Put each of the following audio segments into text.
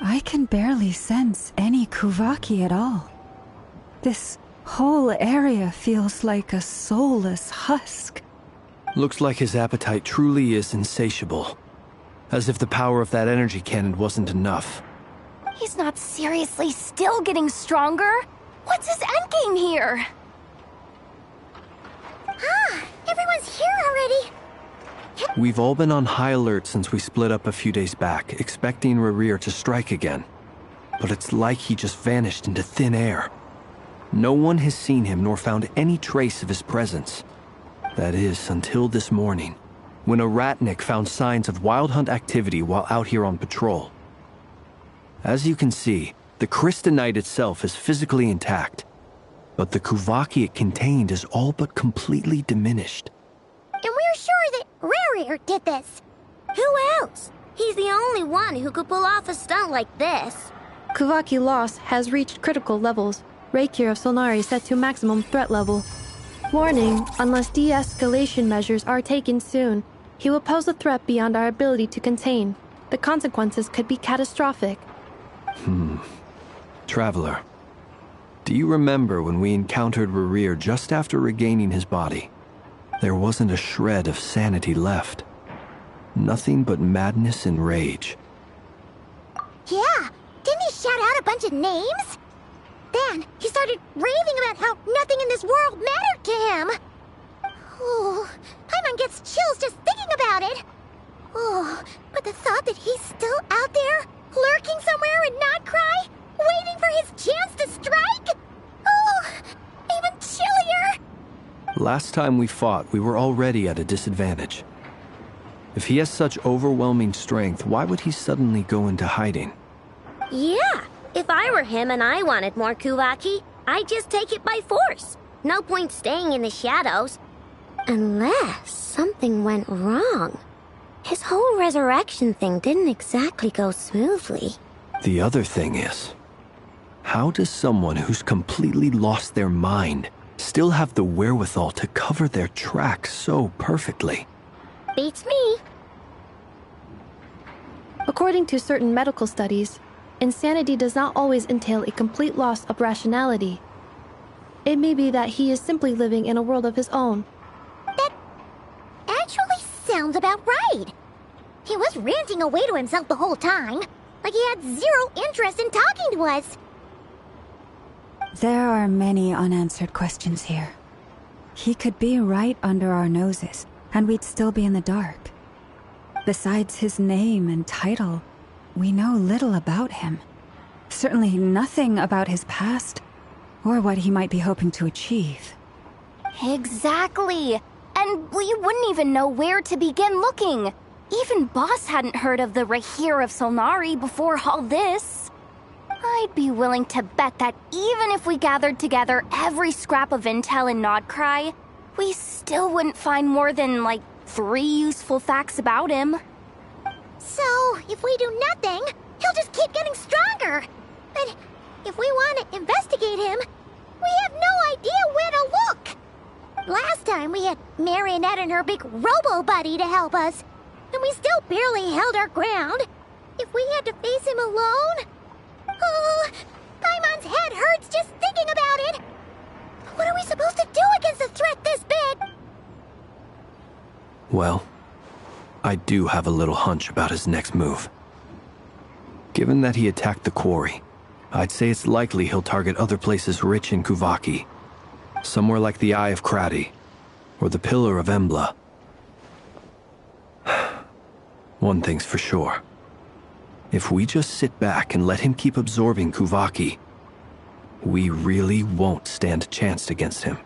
I can barely sense any Kuvaki at all. This whole area feels like a soulless husk. Looks like his appetite truly is insatiable. As if the power of that energy cannon wasn't enough. He's not seriously still getting stronger? What's his endgame here? Ah, everyone's here already. We've all been on high alert since we split up a few days back, expecting Rerir to strike again. But it's like he just vanished into thin air. No one has seen him nor found any trace of his presence. That is, until this morning, when a ratnik found signs of wild hunt activity while out here on patrol. As you can see, the crystalline itself is physically intact, but the Kuvaki it contained is all but completely diminished. And we're sure that Rerir did this. Who else? He's the only one who could pull off a stunt like this. Kuvaki loss has reached critical levels. Reikir of Solnari set to maximum threat level. Warning, unless de-escalation measures are taken soon, he will pose a threat beyond our ability to contain. The consequences could be catastrophic. Traveler, do you remember when we encountered Rerir just after regaining his body? There wasn't a shred of sanity left. Nothing but madness and rage. Yeah, didn't he shout out a bunch of names? Then he started raving about how nothing in this world mattered to him. Oh, Paimon gets chills just thinking about it. Oh, but the thought that he's still out there, lurking somewhere in Notcry, waiting for his chance to strike? Oh, even chillier. Last time we fought, we were already at a disadvantage. If he has such overwhelming strength, why would he suddenly go into hiding? Yeah, if I were him and I wanted more Kuvaki, I'd just take it by force. No point staying in the shadows. Unless something went wrong. His whole resurrection thing didn't exactly go smoothly. The other thing is, how does someone who's completely lost their mind still have the wherewithal to cover their tracks so perfectly? Beats me. According to certain medical studies, insanity does not always entail a complete loss of rationality. It may be that he is simply living in a world of his own. That actually sounds about right. He was ranting away to himself the whole time, like he had zero interest in talking to us. There are many unanswered questions here. He could be right under our noses, and we'd still be in the dark. Besides his name and title, we know little about him. Certainly nothing about his past, or what he might be hoping to achieve. Exactly. And we wouldn't even know where to begin looking. Even Boss hadn't heard of the Reikir of Solnari before all this. I'd be willing to bet that even if we gathered together every scrap of intel in Nodcry, we still wouldn't find more than, like, 3 useful facts about him. So, if we do nothing, he'll just keep getting stronger. But if we want to investigate him, we have no idea where to look. Last time we had Marionette and her big robo-buddy to help us, and we still barely held our ground. If we had to face him alone... Oh, Paimon's head hurts just thinking about it. What are we supposed to do against a threat this big? Well, I do have a little hunch about his next move. Given that he attacked the quarry, I'd say it's likely he'll target other places rich in Kuvaki. Somewhere like the Eye of Krati, or the Pillar of Embla. One thing's for sure. If we just sit back and let him keep absorbing Kuvaki, we really won't stand a chance against him.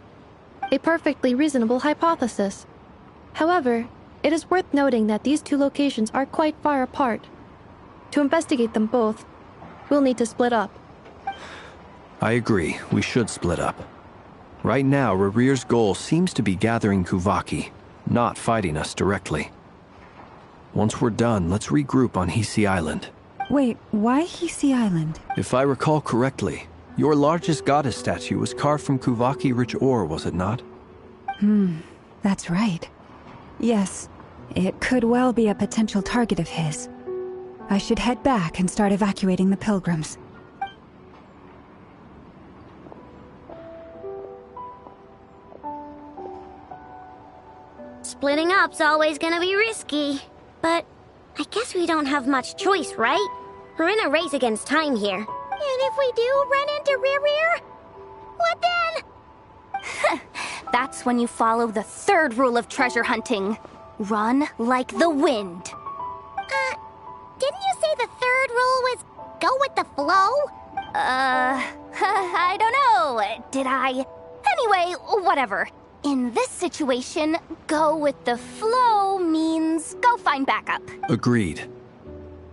A perfectly reasonable hypothesis. However, it is worth noting that these two locations are quite far apart. To investigate them both, we'll need to split up. I agree, we should split up. Right now, Rarir's goal seems to be gathering Kuvaki, not fighting us directly. Once we're done, let's regroup on Hisi Island. Wait, why Hisi Island? If I recall correctly, your largest goddess statue was carved from Kuvaki-rich ore, was it not? That's right. Yes, it could well be a potential target of his. I should head back and start evacuating the pilgrims. Splitting up's always gonna be risky. But I guess we don't have much choice, right? We're in a race against time here. And if we do run into Rear, what then? That's when you follow the third rule of treasure hunting. Run like the wind. Didn't you say the third rule was go with the flow? I don't know. Did I? Anyway, whatever. In this situation, go with the flow means go find backup. Agreed.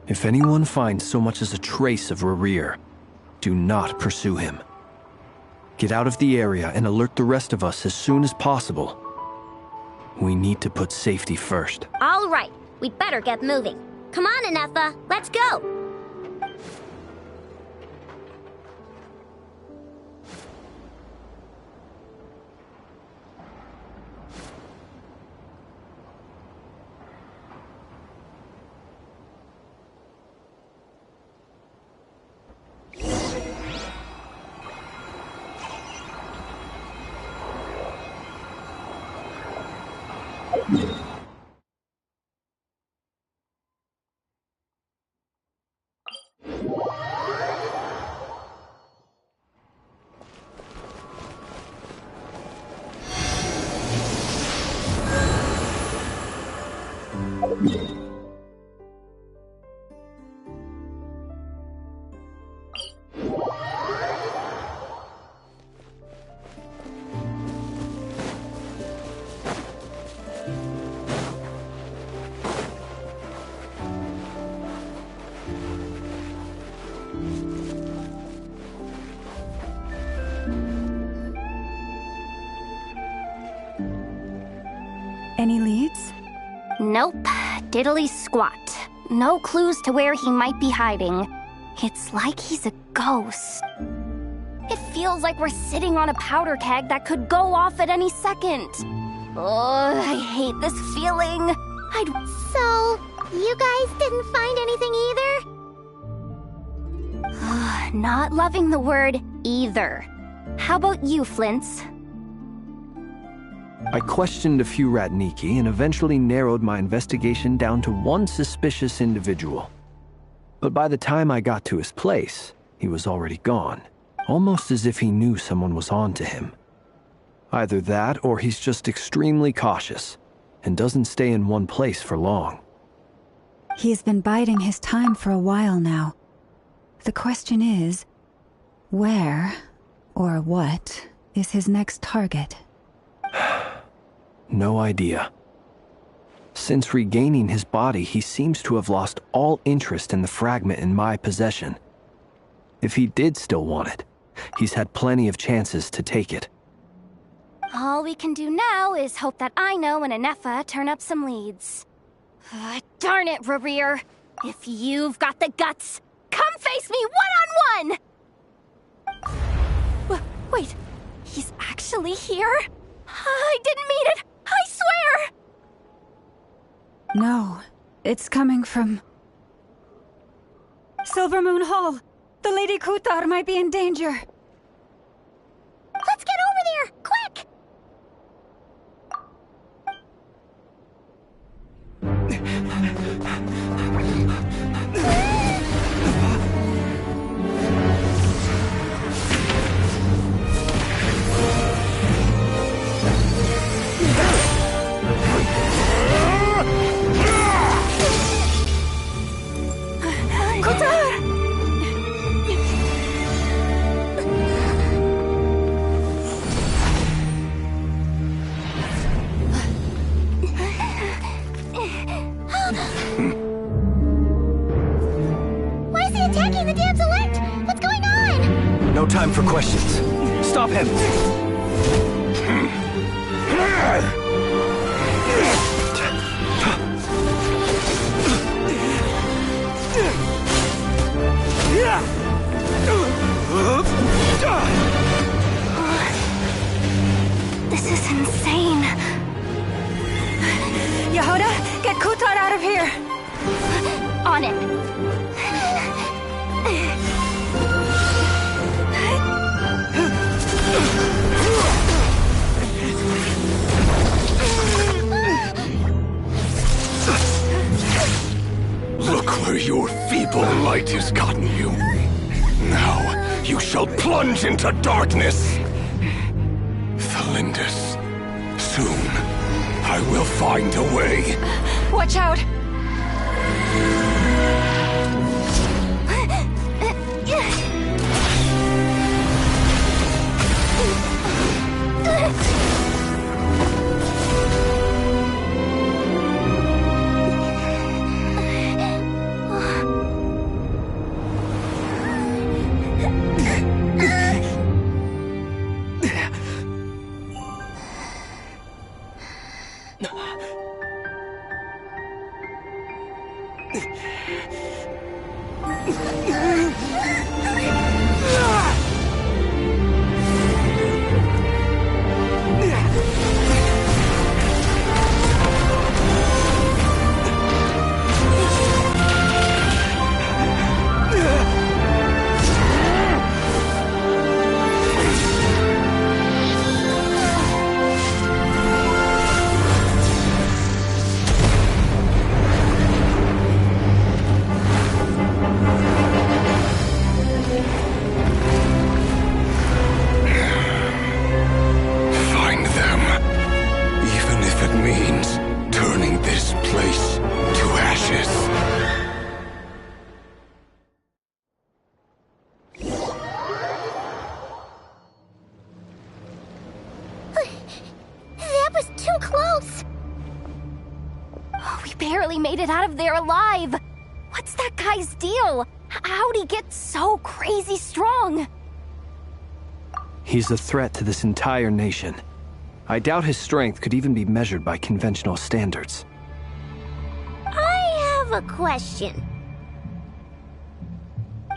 If anyone finds so much as a trace of Rarir, do not pursue him. Get out of the area and alert the rest of us as soon as possible. We need to put safety first. All right, we'd better get moving. Come on, Anefa, let's go! Any leads? Nope. Diddly squat. No clues to where he might be hiding. It's like he's a ghost. It feels like we're sitting on a powder keg that could go off at any second. Oh, I hate this feeling. So, you guys didn't find anything either? Not loving the word either. How about you, Flints? I questioned a few Ratniki and eventually narrowed my investigation down to one suspicious individual. But by the time I got to his place, he was already gone, almost as if he knew someone was on to him. Either that or he's just extremely cautious and doesn't stay in one place for long. He's been biding his time for a while now. The question is, where or what is his next target? No idea. Since regaining his body, he seems to have lost all interest in the fragment in my possession. If he did still want it, he's had plenty of chances to take it. All we can do now is hope that Aino and Anefa turn up some leads. Darn it, Rarir. If you've got the guts, come face me one-on-one! Wait, he's actually here? I didn't mean it! I swear! No, it's coming from... Silver Moon Hall! The Lady Kutar might be in danger! Let's get over there, quick! time for questions. Stop him! This is insane. Yehuda, get Kutar out of here! On it. Look where your feeble light has gotten you. Now, you shall plunge into darkness. Thalindus, soon, I will find a way. Watch out! Barely made it out of there alive. What's that guy's deal? How'd he get so crazy strong? He's a threat to this entire nation. I doubt his strength could even be measured by conventional standards. I have a question.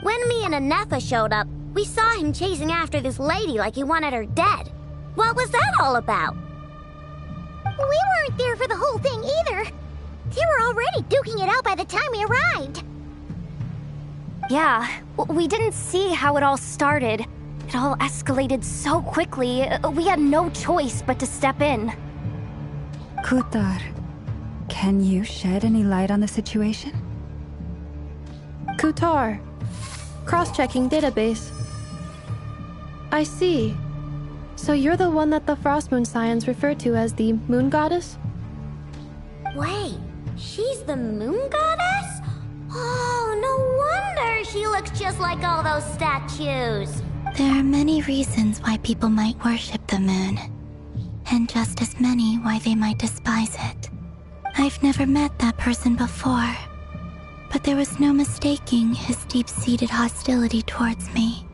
When me and Anetha showed up, we saw him chasing after this lady like he wanted her dead. What was that all about? We weren't there for the whole thing either. They were already duking it out by the time we arrived. Yeah, we didn't see how it all started. It all escalated so quickly, we had no choice but to step in. Kutar, can you shed any light on the situation? Kutar. Cross-checking database. I see. So you're the one that the Frost Moon Scions refer to as the Moon Goddess? Wait, she's the Moon Goddess? Oh, no wonder she looks just like all those statues. There are many reasons why people might worship the moon, and just as many why they might despise it. I've never met that person before, but there was no mistaking his deep-seated hostility towards me.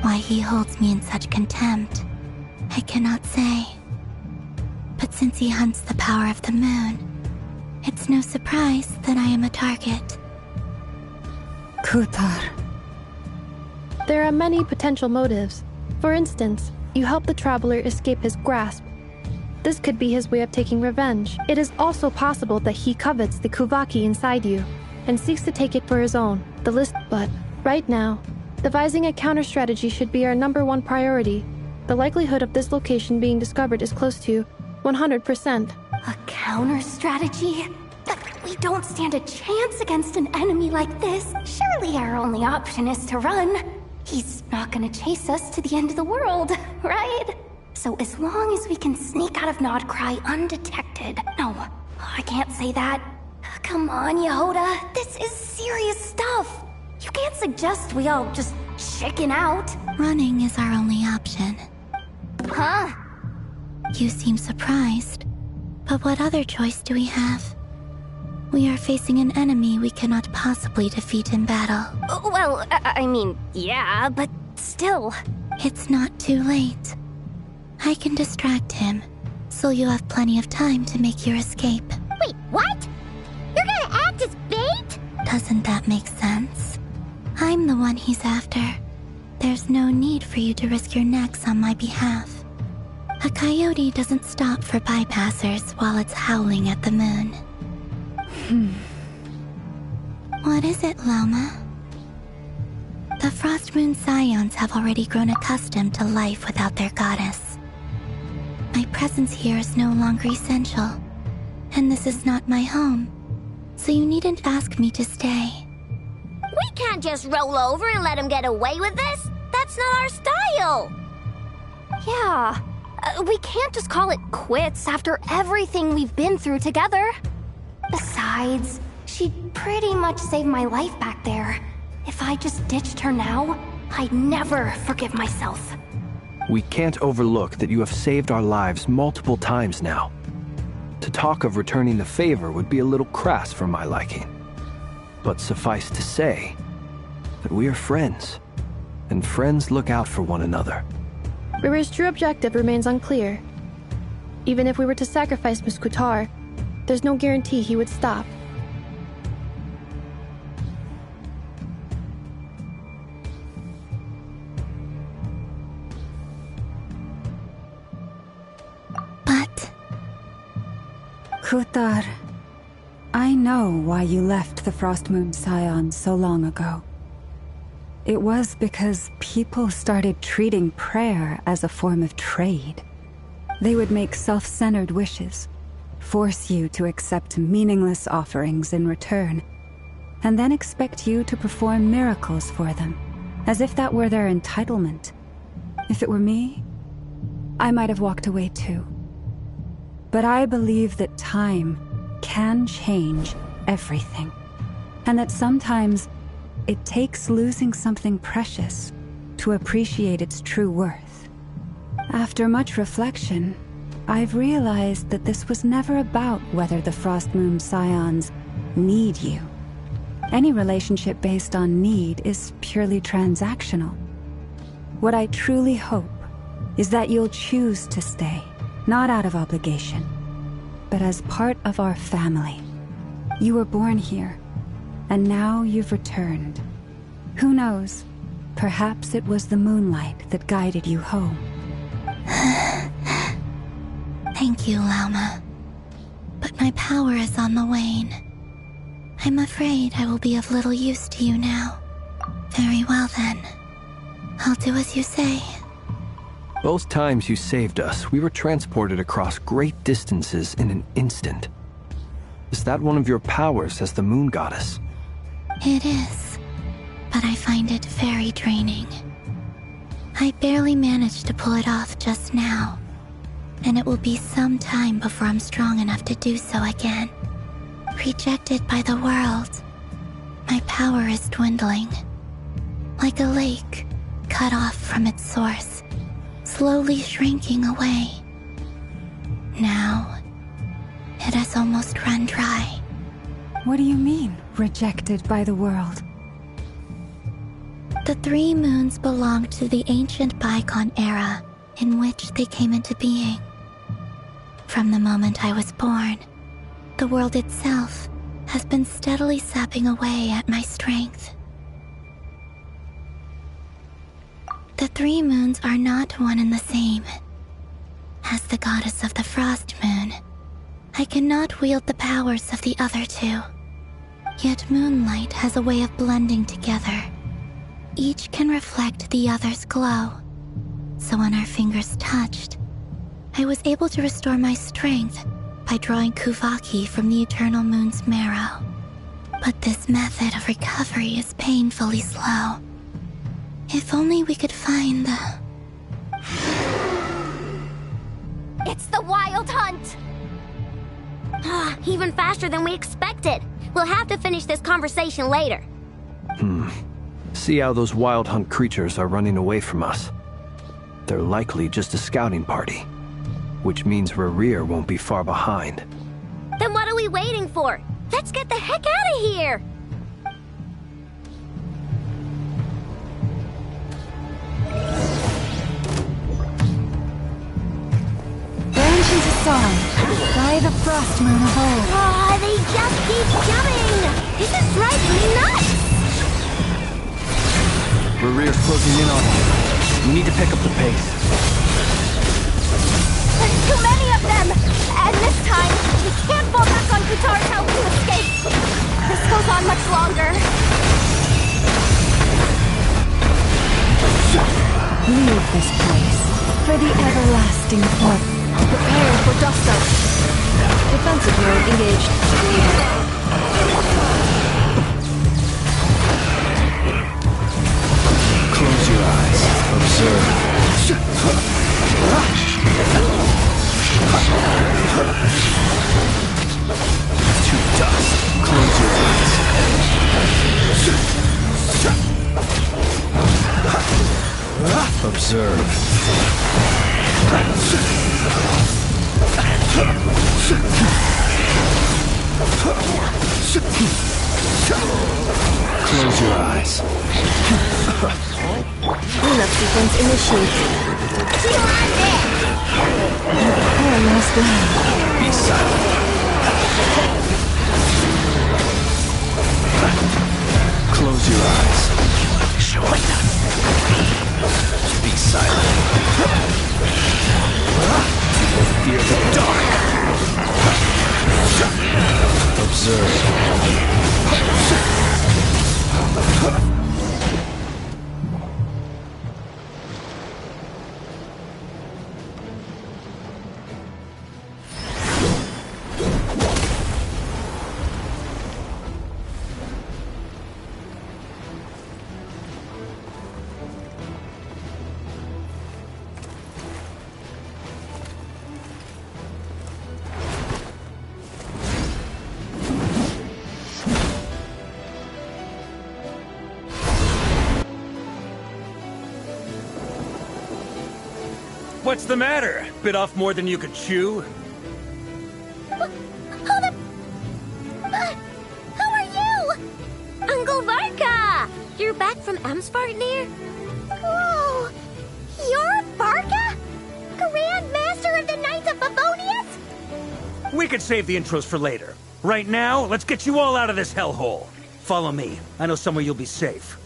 Why he holds me in such contempt, I cannot say. But since he hunts the power of the moon, it's no surprise that I am a target. Kutar. There are many potential motives. For instance, you help the traveler escape his grasp. This could be his way of taking revenge. It is also possible that he covets the Kuvaki inside you, and seeks to take it for his own. But right now, devising a counter-strategy should be our #1 priority. The likelihood of this location being discovered is close to 100%. A counter-strategy? We don't stand a chance against an enemy like this. Surely our only option is to run. He's not gonna chase us to the end of the world, right? So as long as we can sneak out of Nodcry undetected... No, I can't say that. Come on, Yehuda. This is serious stuff. You can't suggest we all just chicken out. Running is our only option. Huh? You seem surprised. But what other choice do we have? We are facing an enemy we cannot possibly defeat in battle. Well, I mean, yeah, but still. It's not too late. I can distract him, so you'll have plenty of time to make your escape. Wait, what? You're gonna act as bait? Doesn't that make sense? I'm the one he's after. There's no need for you to risk your necks on my behalf. A coyote doesn't stop for bypassers while it's howling at the moon. What is it, Loma? The Frost Moon Scions have already grown accustomed to life without their goddess. My presence here is no longer essential, and this is not my home, so you needn't ask me to stay. We can't just roll over and let him get away with this. That's not our style. Yeah, we can't just call it quits after everything we've been through together. Besides, she'd pretty much saved my life back there. If I just ditched her now, I'd never forgive myself. We can't overlook that you have saved our lives multiple times now. To talk of returning the favor would be a little crass for my liking. But suffice to say that we are friends, and friends look out for one another. Riri's true objective remains unclear. Even if we were to sacrifice Miss Kutar, there's no guarantee he would stop. But... Kutar, I know why you left the Frost Moon Scions so long ago. It was because people started treating prayer as a form of trade. They would make self-centered wishes, force you to accept meaningless offerings in return, and then expect you to perform miracles for them, as if that were their entitlement. If it were me, I might have walked away too. But I believe that time can change everything, and that sometimes it takes losing something precious to appreciate its true worth. After much reflection, I've realized that this was never about whether the Frost Moon Scions need you. Any relationship based on need is purely transactional. What I truly hope is that you'll choose to stay, not out of obligation, but as part of our family. You were born here, and now you've returned. Who knows? Perhaps it was the moonlight that guided you home. Thank you, Lauma. But my power is on the wane. I'm afraid I will be of little use to you now. Very well then. I'll do as you say. Both times you saved us, we were transported across great distances in an instant. Is that one of your powers as the moon goddess? It is, but I find it very draining. I barely managed to pull it off just now, and it will be some time before I'm strong enough to do so again. Rejected by the world, my power is dwindling. Like a lake cut off from its source, slowly shrinking away. Now, it has almost run dry. What do you mean, rejected by the world? The three moons belonged to the ancient bygone era in which they came into being. From the moment I was born, the world itself has been steadily sapping away at my strength. The three moons are not one and the same. As the goddess of the Frost Moon, I cannot wield the powers of the other two. Yet moonlight has a way of blending together. Each can reflect the other's glow. So when our fingers touched, I was able to restore my strength by drawing Kuvaki from the eternal moon's marrow. But this method of recovery is painfully slow. If only we could find the... It's the Wild Hunt! Even faster than we expected. We'll have to finish this conversation later. See how those wild hunt creatures are running away from us. They're likely just a scouting party. which means Rarir won't be far behind. Then what are we waiting for? Let's get the heck out of here! Branches a song, by the frost moon of old. Oh, they just keep coming! This is driving me nuts! Rarir's closing in on you. We need to pick up the pace. There's too many of them! And this time, we can't fall back on Guitar's help to escape! This goes on much longer. Leave this place for the everlasting port. Prepare for dust up. Defensive mode engaged. Close your eyes. Observe. To dust. Close your eyes. Observe. Close your eyes. Cleanup sequence initiated. Prepare last land. Be silent. Close your eyes. Be silent. Fear the dark. Observe. What's the matter? Bit off more than you could chew? Who are you? Uncle Varka! You're back from Amsvartnir? Whoa! You're Varka? Grand Master of the Knights of Favonius? We could save the intros for later. Right now, let's get you all out of this hellhole. Follow me. I know somewhere you'll be safe.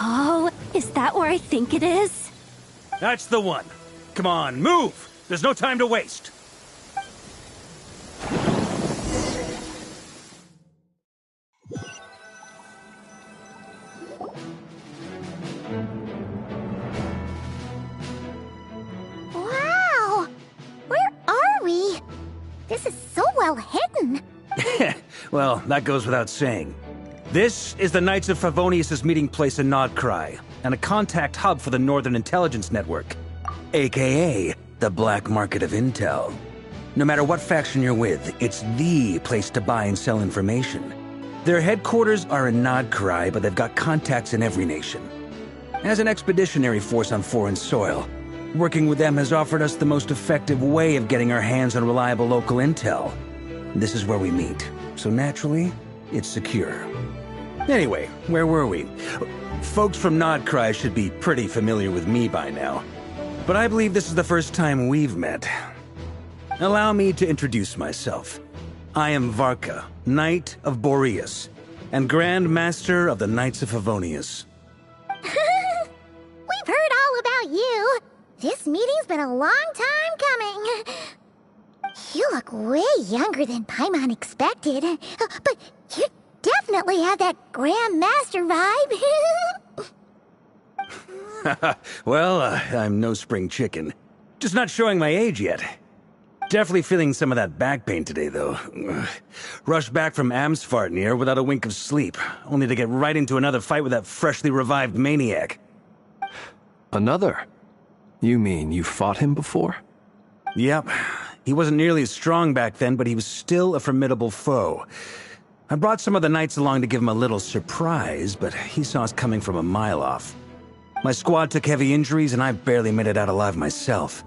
Oh, is that where I think it is? That's the one. Come on, move! There's no time to waste. Wow! Where are we? This is so well hidden. Well, that goes without saying. This is the Knights of Favonius' meeting place in Nodcry, and a contact hub for the Northern Intelligence Network, aka the Black Market of Intel. No matter what faction you're with, it's the place to buy and sell information. Their headquarters are in Nodcry, but they've got contacts in every nation. As an expeditionary force on foreign soil, working with them has offered us the most effective way of getting our hands on reliable local intel. This is where we meet, so naturally, it's secure. Anyway, where were we? Folks from Nodcry should be pretty familiar with me by now. But I believe this is the first time we've met. Allow me to introduce myself. I am Varka, Knight of Boreas, and Grand Master of the Knights of Favonius. We've heard all about you. This meeting's been a long time coming. You look way younger than Paimon expected. But you definitely have that Grand Master vibe. Well, I'm no spring chicken. Just not showing my age yet. Definitely feeling some of that back pain today, though. Rushed back from Amsvartnir without a wink of sleep, only to get right into another fight with that freshly revived maniac. Another? You mean you fought him before? Yep. He wasn't nearly as strong back then, but he was still a formidable foe. I brought some of the knights along to give him a little surprise, but he saw us coming from a mile off. My squad took heavy injuries, and I barely made it out alive myself.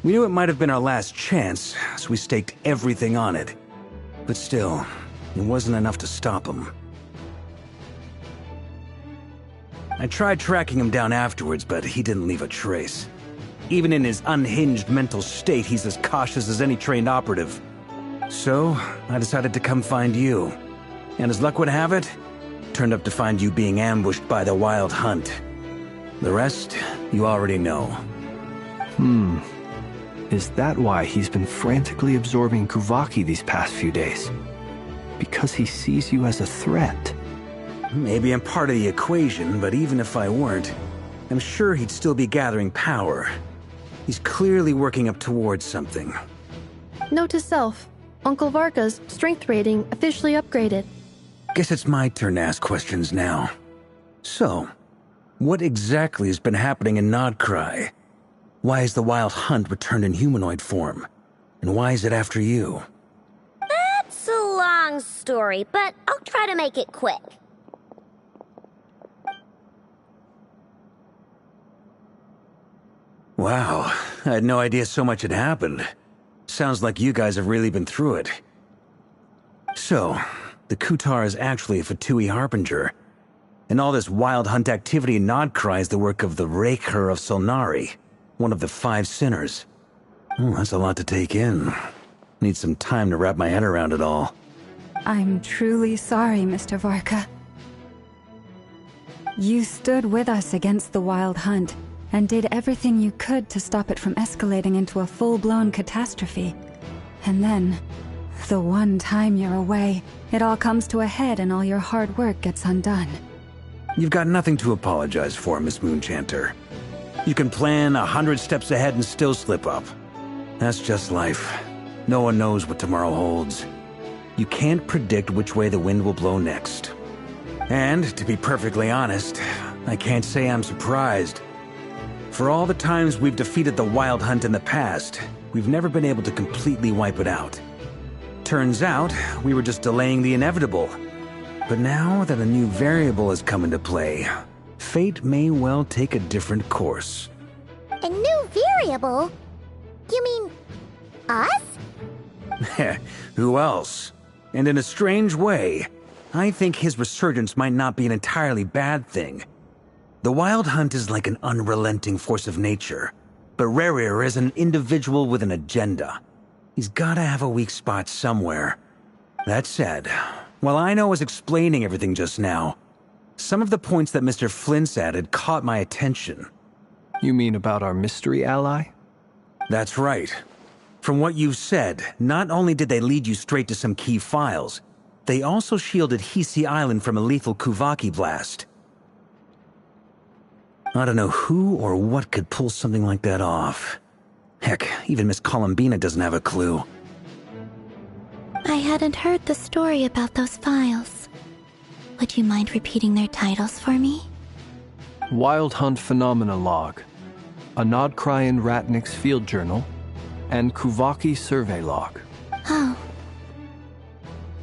We knew it might have been our last chance, so we staked everything on it. But still, it wasn't enough to stop him. I tried tracking him down afterwards, but he didn't leave a trace. Even in his unhinged mental state, he's as cautious as any trained operative. So, I decided to come find you. And as luck would have it, turned up to find you being ambushed by the Wild Hunt. The rest, you already know. Is that why he's been frantically absorbing Kuvaki these past few days? Because he sees you as a threat? Maybe I'm part of the equation, but even if I weren't, I'm sure he'd still be gathering power. He's clearly working up towards something. Note to self, Uncle Varka's strength rating officially upgraded. Guess it's my turn to ask questions now. So, what exactly has been happening in Nodcry? Why is the Wild Hunt returned in humanoid form? And why is it after you? That's a long story, but I'll try to make it quick. Wow, I had no idea so much had happened. Sounds like you guys have really been through it. So, the Kutar is actually a Fatui Harbinger. And all this Wild Hunt activity in Nodcry is the work of the Raker of Solnari, one of the 5 sinners. That's a lot to take in. Need some time to wrap my head around it all. I'm truly sorry, Mr. Varka. You stood with us against the Wild Hunt, and did everything you could to stop it from escalating into a full-blown catastrophe. And then, the one time you're away, it all comes to a head and all your hard work gets undone. You've got nothing to apologize for, Miss Moonchanter. You can plan 100 steps ahead and still slip up. That's just life. No one knows what tomorrow holds. You can't predict which way the wind will blow next. And, to be perfectly honest, I can't say I'm surprised. For all the times we've defeated the Wild Hunt in the past, we've never been able to completely wipe it out. Turns out, we were just delaying the inevitable. But now that a new variable has come into play, fate may well take a different course. A new variable? You mean us? Who else? And in a strange way, I think his resurgence might not be an entirely bad thing. The Wild Hunt is like an unrelenting force of nature, but Rerir is an individual with an agenda. He's gotta have a weak spot somewhere. That said, while I was explaining everything just now, some of the points that Mr. Flint's added caught my attention. You mean about our mystery ally? That's right. From what you've said, not only did they lead you straight to some key files, they also shielded Hisi Island from a lethal Kuvaki blast. I don't know who or what could pull something like that off. Heck, even Miss Columbina doesn't have a clue. I hadn't heard the story about those files. Would you mind repeating their titles for me? Wild Hunt Phenomena Log, a Nodcryan Ratnik's Field Journal, and Kuvaki Survey Log. Oh.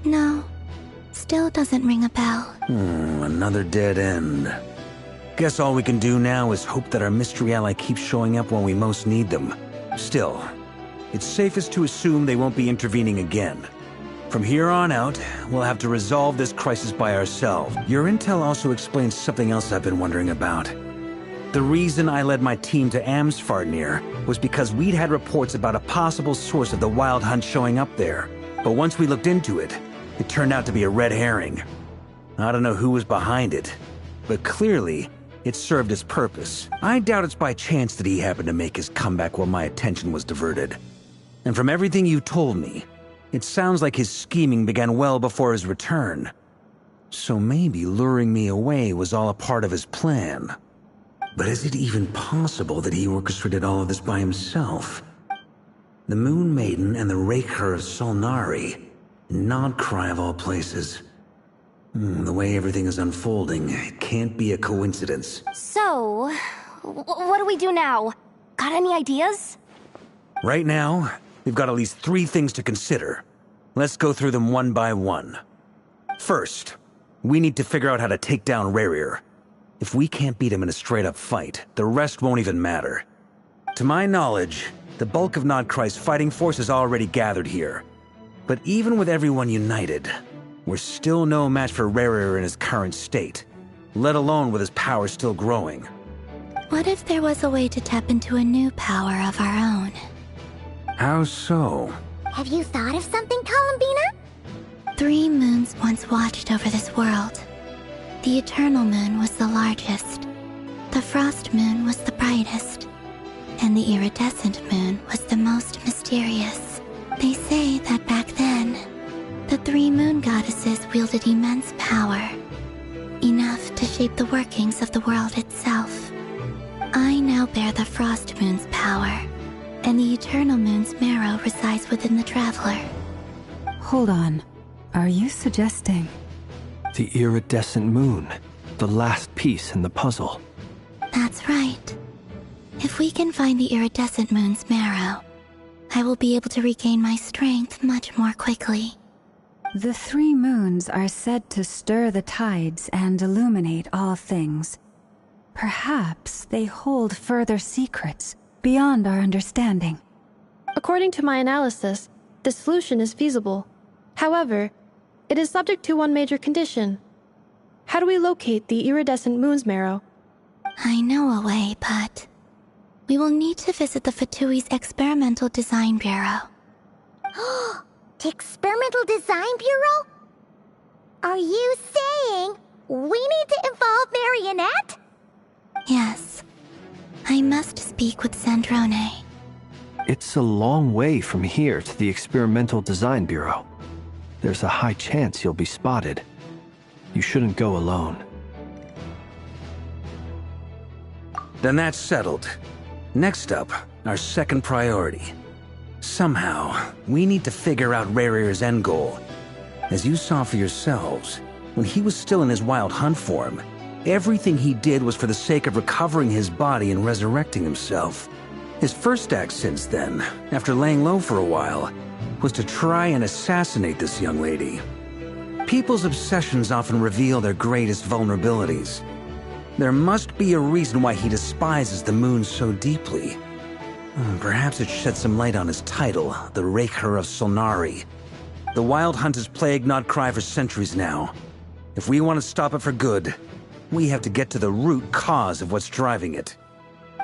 No. Still doesn't ring a bell. Another dead end. Guess all we can do now is hope that our mystery ally keeps showing up when we most need them. Still, it's safest to assume they won't be intervening again. From here on out, we'll have to resolve this crisis by ourselves. Your intel also explains something else I've been wondering about. The reason I led my team to Amsfarnir was because we'd had reports about a possible source of the Wild Hunt showing up there. But once we looked into it, it turned out to be a red herring. I don't know who was behind it, but clearly, it served its purpose. I doubt it's by chance that he happened to make his comeback while my attention was diverted. And from everything you told me, it sounds like his scheming began well before his return. So maybe luring me away was all a part of his plan. But is it even possible that he orchestrated all of this by himself? The Moon Maiden and the Raker of Solnari, Nodcry of all places. The way everything is unfolding, it can't be a coincidence. So, what do we do now? Got any ideas? Right now, we've got at least 3 things to consider. Let's go through them one by one. First, we need to figure out how to take down Rerir. If we can't beat him in a straight-up fight, the rest won't even matter. To my knowledge, the bulk of Nodcry's fighting force is already gathered here. But even with everyone united, we're still no match for Rarer in his current state, let alone with his power still growing. What if there was a way to tap into a new power of our own? How so? Have you thought of something, Columbina? 3 moons once watched over this world. The eternal moon was the largest. The frost moon was the brightest. And the iridescent moon was the most mysterious. They say that back then, the 3 moon goddesses wielded immense power, enough to shape the workings of the world itself. I now bear the frost moon's power, and the eternal moon's marrow resides within the traveler. Hold on. Are you suggesting? The iridescent moon, the last piece in the puzzle. That's right. If we can find the iridescent moon's marrow, I will be able to regain my strength much more quickly. The 3 moons are said to stir the tides and illuminate all things. Perhaps they hold further secrets beyond our understanding. According to my analysis, the solution is feasible. However, it is subject to one major condition. How do we locate the iridescent moon's marrow? I know a way, but we will need to visit the Fatui's Experimental Design Bureau. The Experimental Design Bureau? Are you saying we need to involve Marionette? Yes. I must speak with Sandrone. It's a long way from here to the Experimental Design Bureau. There's a high chance you'll be spotted. You shouldn't go alone. Then that's settled. Next up, our second priority. Somehow, we need to figure out Rarier's end goal. As you saw for yourselves, when he was still in his wild hunt form, everything he did was for the sake of recovering his body and resurrecting himself. His first act since then, after laying low for a while, was to try and assassinate this young lady. People's obsessions often reveal their greatest vulnerabilities. There must be a reason why he despises the moon so deeply. Perhaps it sheds some light on his title, the Raker of Solnari. The Wild Hunt has plagued Nodcry for centuries now. If we want to stop it for good, we have to get to the root cause of what's driving it.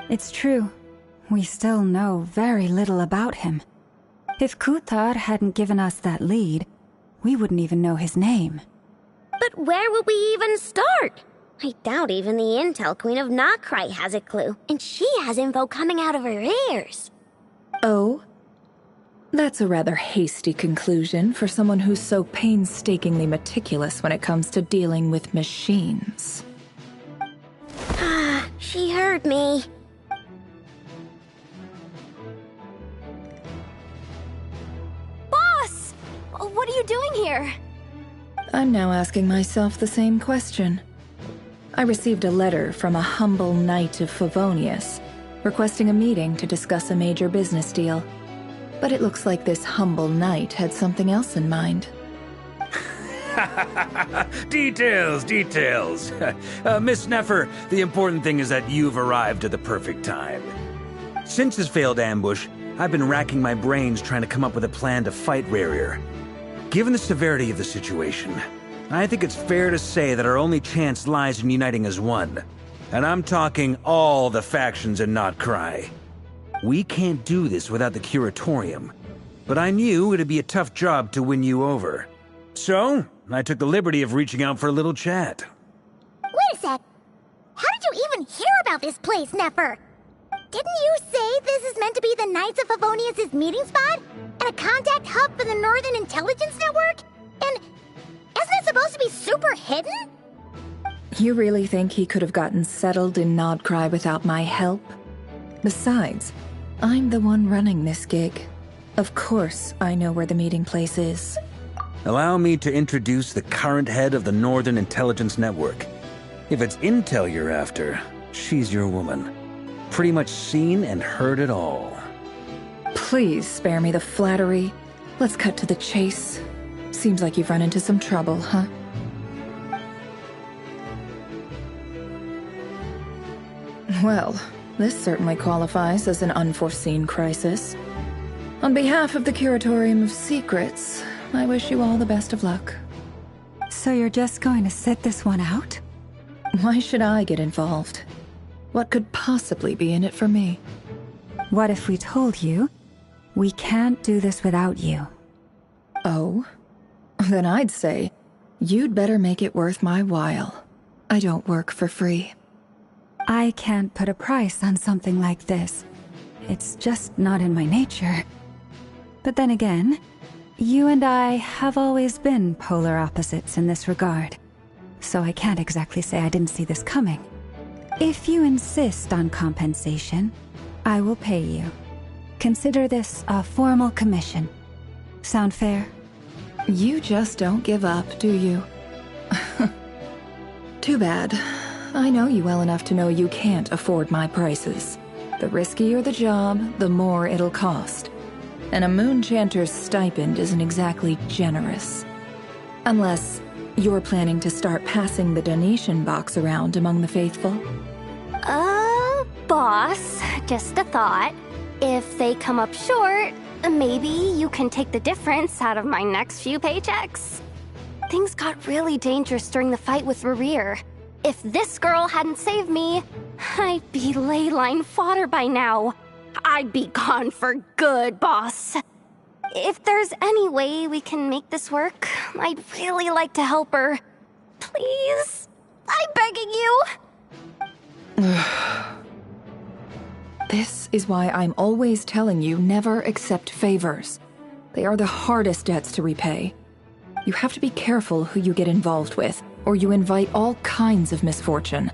It's true. We still know very little about him. If Kuthar hadn't given us that lead, we wouldn't even know his name. But where would we even start? I doubt even the Intel Queen of Nodcry has a clue, and she has info coming out of her ears. Oh? That's a rather hasty conclusion for someone who's so painstakingly meticulous when it comes to dealing with machines. She heard me. Boss! What are you doing here? I'm now asking myself the same question. I received a letter from a humble knight of Favonius, requesting a meeting to discuss a major business deal. But it looks like this humble knight had something else in mind. Details. Miss Neffer, the important thing is that you've arrived at the perfect time. Since his failed ambush, I've been racking my brains trying to come up with a plan to fight Rarier. Given the severity of the situation, I think it's fair to say that our only chance lies in uniting as one. And I'm talking all the factions in Nodcry. We can't do this without the Curatorium, but I knew it'd be a tough job to win you over. So, I took the liberty of reaching out for a little chat. Wait a sec. How did you even hear about this place, Neffer? Didn't you say this is meant to be the Knights of Favonius' meeting spot? And a contact hub for the Northern Intelligence Network? And isn't it supposed to be super hidden? You really think he could have gotten settled in Nodcry without my help? Besides, I'm the one running this gig. Of course I know where the meeting place is. Allow me to introduce the current head of the Northern Intelligence Network. If it's intel you're after, she's your woman. Pretty much seen and heard it all. Please spare me the flattery. Let's cut to the chase. Seems like you've run into some trouble, huh? Well, This certainly qualifies as an unforeseen crisis. On behalf of the Curatorium of Secrets, I wish you all the best of luck. So you're just going to sit this one out? Why should I get involved? What could possibly be in it for me? What if we told you we can't do this without you? Oh? Then I'd say, you'd better make it worth my while. I don't work for free. I can't put a price on something like this. It's just not in my nature. But then again, you and I have always been polar opposites in this regard. So I can't exactly say I didn't see this coming. If you insist on compensation, I will pay you. Consider this a formal commission. Sound fair? You just don't give up, do you? Too bad. I know you well enough to know you can't afford my prices. The riskier the job, the more it'll cost. And a MooN chanter's stipend isn't exactly generous. Unless you're planning to start passing the donation box around among the faithful. Boss, just a thought. If they come up short, maybe you can take the difference out of my next few paychecks. Things got really dangerous during the fight with Rerir. If this girl hadn't saved me, I'd be ley line fodder by now. I'd be gone for good, boss. If there's any way we can make this work, I'd really like to help her. Please? I'm begging you. This is why I'm always telling you never accept favors. They are the hardest debts to repay. You have to be careful who you get involved with, or you invite all kinds of misfortune.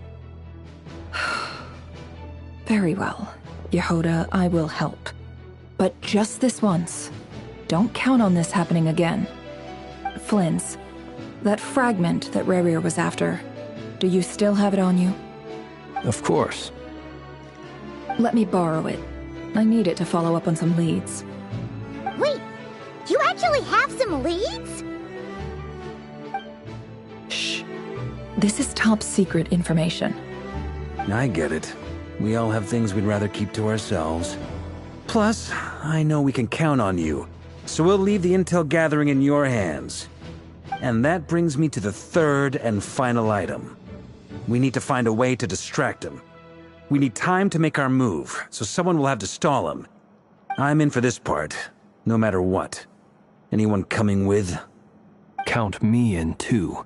Very well, Yehoda, I will help. But just this once. Don't count on this happening again. Flynn's, that fragment that Rerir was after, do you still have it on you? Of course. Let me borrow it. I need it to follow up on some leads. Wait, you actually have some leads? Shh. This is top secret information. I get it. We all have things we'd rather keep to ourselves. Plus, I know we can count on you, so we'll leave the intel gathering in your hands. And that brings me to the third and final item. We need to find a way to distract him. We need time to make our move, so someone will have to stall him. I'm in for this part, no matter what. Anyone coming with? Count me in too.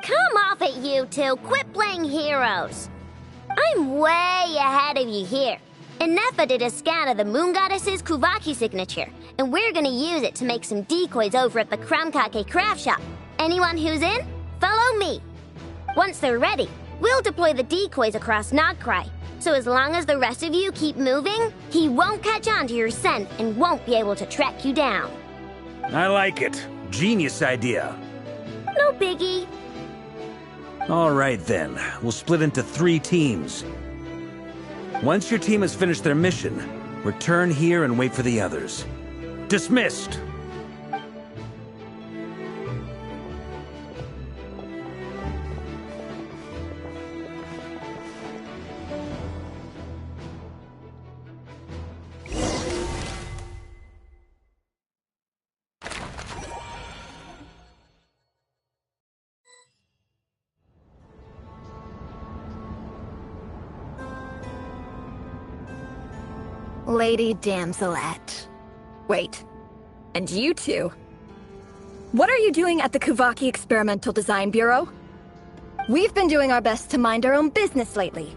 Come off it, you two. Quit playing heroes. I'm way ahead of you here. Inefa did a scan of the Moon Goddess's Kuvaki signature, and we're gonna use it to make some decoys over at the Kramkake craft shop. Anyone who's in, follow me. Once they're ready, we'll deploy the decoys across Nagcry. So as long as the rest of you keep moving, he won't catch on to your scent and won't be able to track you down. I like it. Genius idea. No biggie. All right then, we'll split into 3 teams. Once your team has finished their mission, return here and wait for the others. Dismissed! Lady Damselette. Wait, and you two? What are you doing at the Kuvaki Experimental Design Bureau? We've been doing our best to mind our own business lately.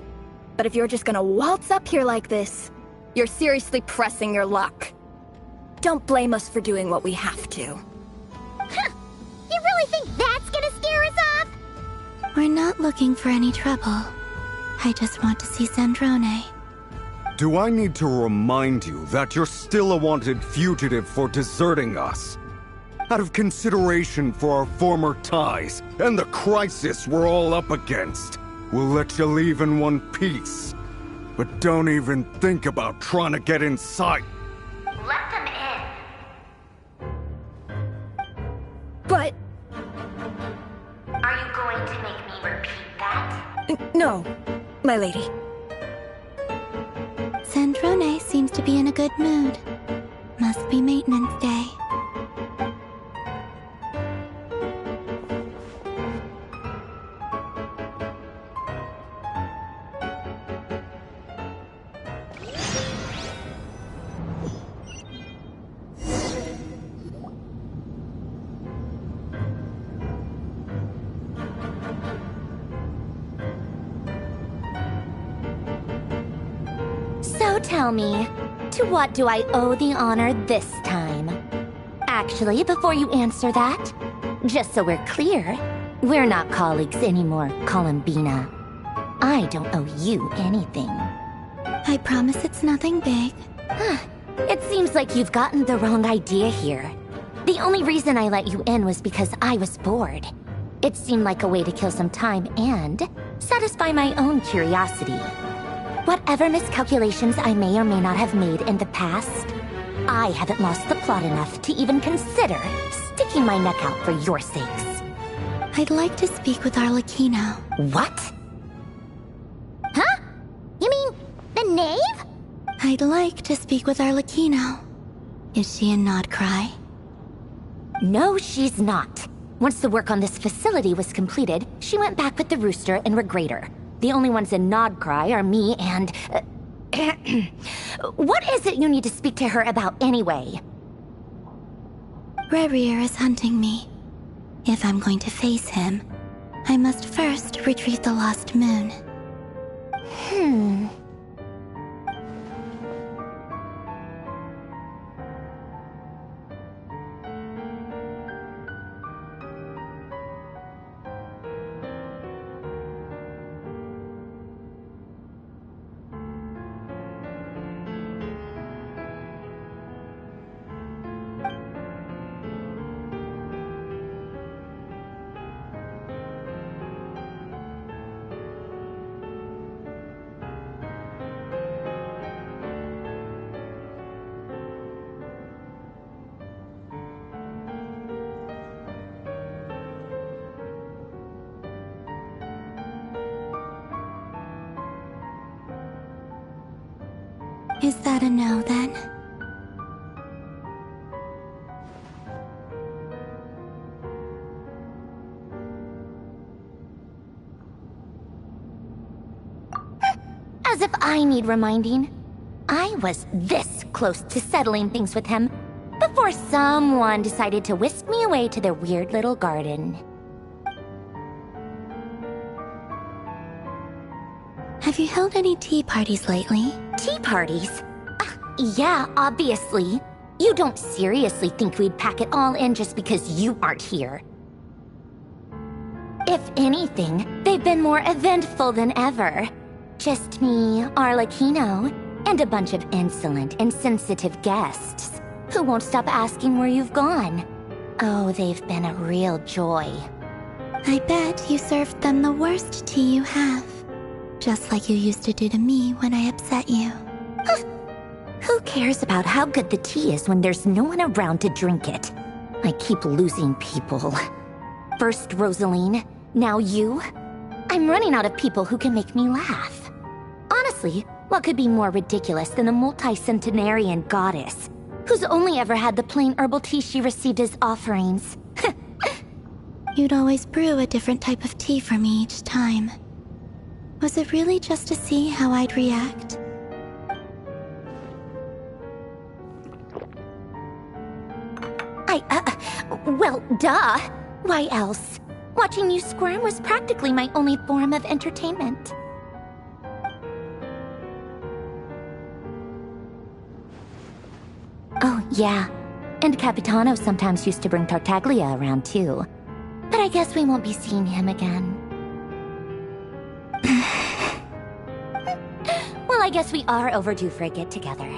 But if you're just gonna waltz up here like this, you're seriously pressing your luck. Don't blame us for doing what we have to. Huh! You really think that's gonna scare us off? We're not looking for any trouble. I just want to see Zandrone. Do I need to remind you that you're still a wanted fugitive for deserting us? Out of consideration for our former ties and the crisis we're all up against, we'll let you leave in one piece. But don't even think about trying to get inside. Let them in. But... Are you going to make me repeat that? No, my lady. Androne seems to be in a good mood. Must be maintenance day. So tell me, to what do I owe the honor this time? Actually, before you answer that, just so we're clear, we're not colleagues anymore, Columbina. I don't owe you anything. I promise it's nothing big. It seems like you've gotten the wrong idea here. The only reason I let you in was because I was bored. It seemed like a way to kill some time and satisfy my own curiosity. Whatever miscalculations I may or may not have made in the past, I haven't lost the plot enough to even consider sticking my neck out for your sakes. I'd like to speak with Arlecchino. What? Huh? You mean the knave? I'd like to speak with Arlecchino. Is she in Nodcry? No, she's not. Once the work on this facility was completed, she went back with the Rooster and Regrator. The only ones in Nodcry are me and... What is it you need to speak to her about anyway? Rerir is hunting me. If I'm going to face him, I must first retrieve the lost moon. Is that a no, then? As if I need reminding. I was this close to settling things with him before someone decided to whisk me away to their weird little garden. Have you held any tea parties lately? Tea parties? Yeah, obviously. You don't seriously think we'd pack it all in just because you aren't here. If anything, they've been more eventful than ever. Just me, Arlecchino, and a bunch of insolent, insensitive guests who won't stop asking where you've gone. Oh, they've been a real joy. I bet you served them the worst tea you have. Just like you used to do to me when I upset you. Who cares about how good the tea is when there's no one around to drink it? I keep losing people. First Rosaline, now you. I'm running out of people who can make me laugh. Honestly, what could be more ridiculous than the multi-centenarian goddess, who's only ever had the plain herbal tea she received as offerings? You'd always brew a different type of tea for me each time. Was it really just to see how I'd react? Well, duh. Why else? Watching you squirm was practically my only form of entertainment. Oh, yeah. And Capitano sometimes used to bring Tartaglia around, too. But I guess we won't be seeing him again. Well, I guess we are overdue for a get-together.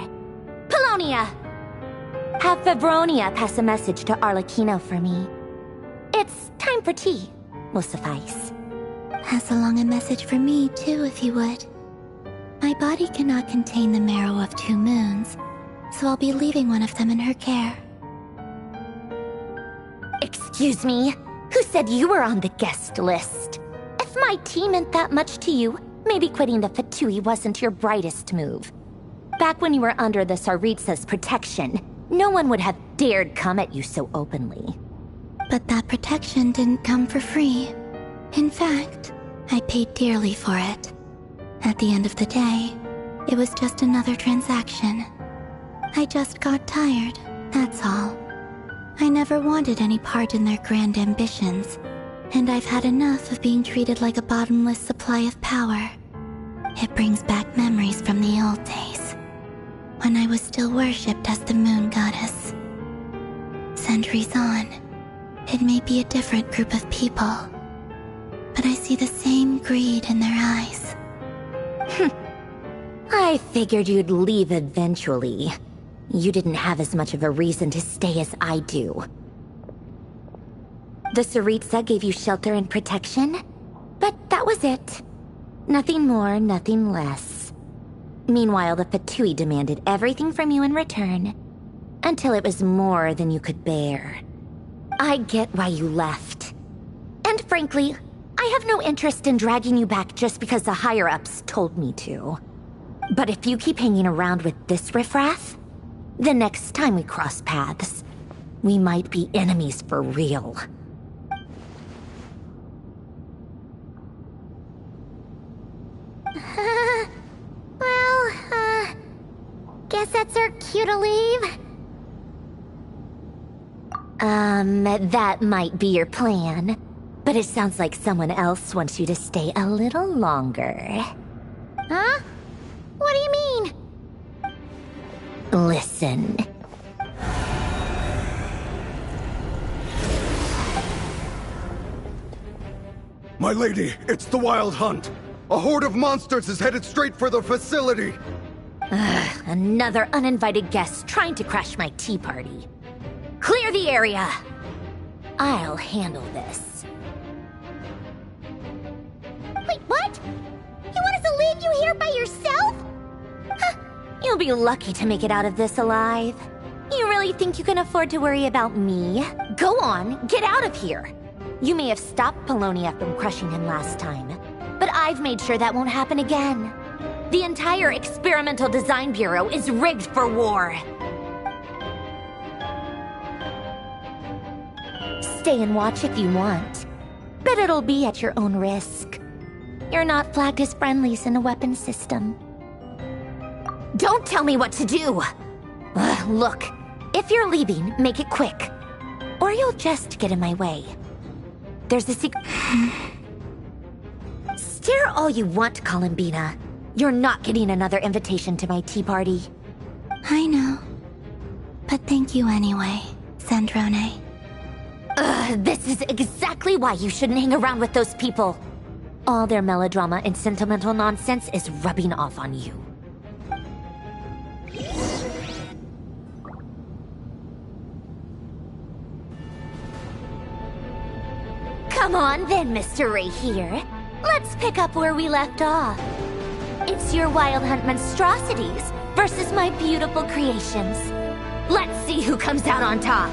Polonia! Have Favronia pass a message to Arlecchino for me. It's time for tea. Will suffice. Pass along a message for me, too, if you would. My body cannot contain the marrow of 2 moons, so I'll be leaving one of them in her care. Excuse me? Who said you were on the guest list? If my tea meant that much to you, maybe quitting the Fatui wasn't your brightest move. Back when you were under the Tsaritsa's protection, no one would have dared come at you so openly. But that protection didn't come for free. In fact, I paid dearly for it. At the end of the day, it was just another transaction. I just got tired, that's all. I never wanted any part in their grand ambitions, and I've had enough of being treated like a bottomless supply of power. It brings back memories from the old days, when I was still worshipped as the moon goddess. Centuries on, it may be a different group of people, but I see the same greed in their eyes. I figured you'd leave eventually. You didn't have as much of a reason to stay as I do. The Tsaritsa gave you shelter and protection, but that was it. Nothing more, nothing less. Meanwhile, the Fatui demanded everything from you in return, until it was more than you could bear. I get why you left. And frankly, I have no interest in dragging you back just because the higher-ups told me to. But if you keep hanging around with this riffraff, the next time we cross paths, we might be enemies for real. Guess that's our cue to leave. That might be your plan. But it sounds like someone else wants you to stay a little longer. Huh? What do you mean? Listen. My lady, it's the Wild Hunt. A horde of monsters is headed straight for the facility. Another uninvited guest trying to crash my tea party. Clear the area! I'll handle this. Wait, what? You want us to leave you here by yourself? Huh, you'll be lucky to make it out of this alive. You really think you can afford to worry about me? Go on, get out of here. You may have stopped Polonia from crushing him last time, but I've made sure that won't happen again. The entire Experimental Design Bureau is rigged for war. Stay and watch if you want, but it'll be at your own risk. You're not flagged as friendlies in the weapons system. Don't tell me what to do! Look, if you're leaving, make it quick, or you'll just get in my way. There's a secret. Stare all you want, Columbina. You're not getting another invitation to my tea party. I know. But thank you anyway, Sandrone. This is exactly why you shouldn't hang around with those people. All their melodrama and sentimental nonsense is rubbing off on you. Come on then, Mr. Ray here. Let's pick up where we left off. It's your Wild Hunt monstrosities versus my beautiful creations. Let's see who comes out on top.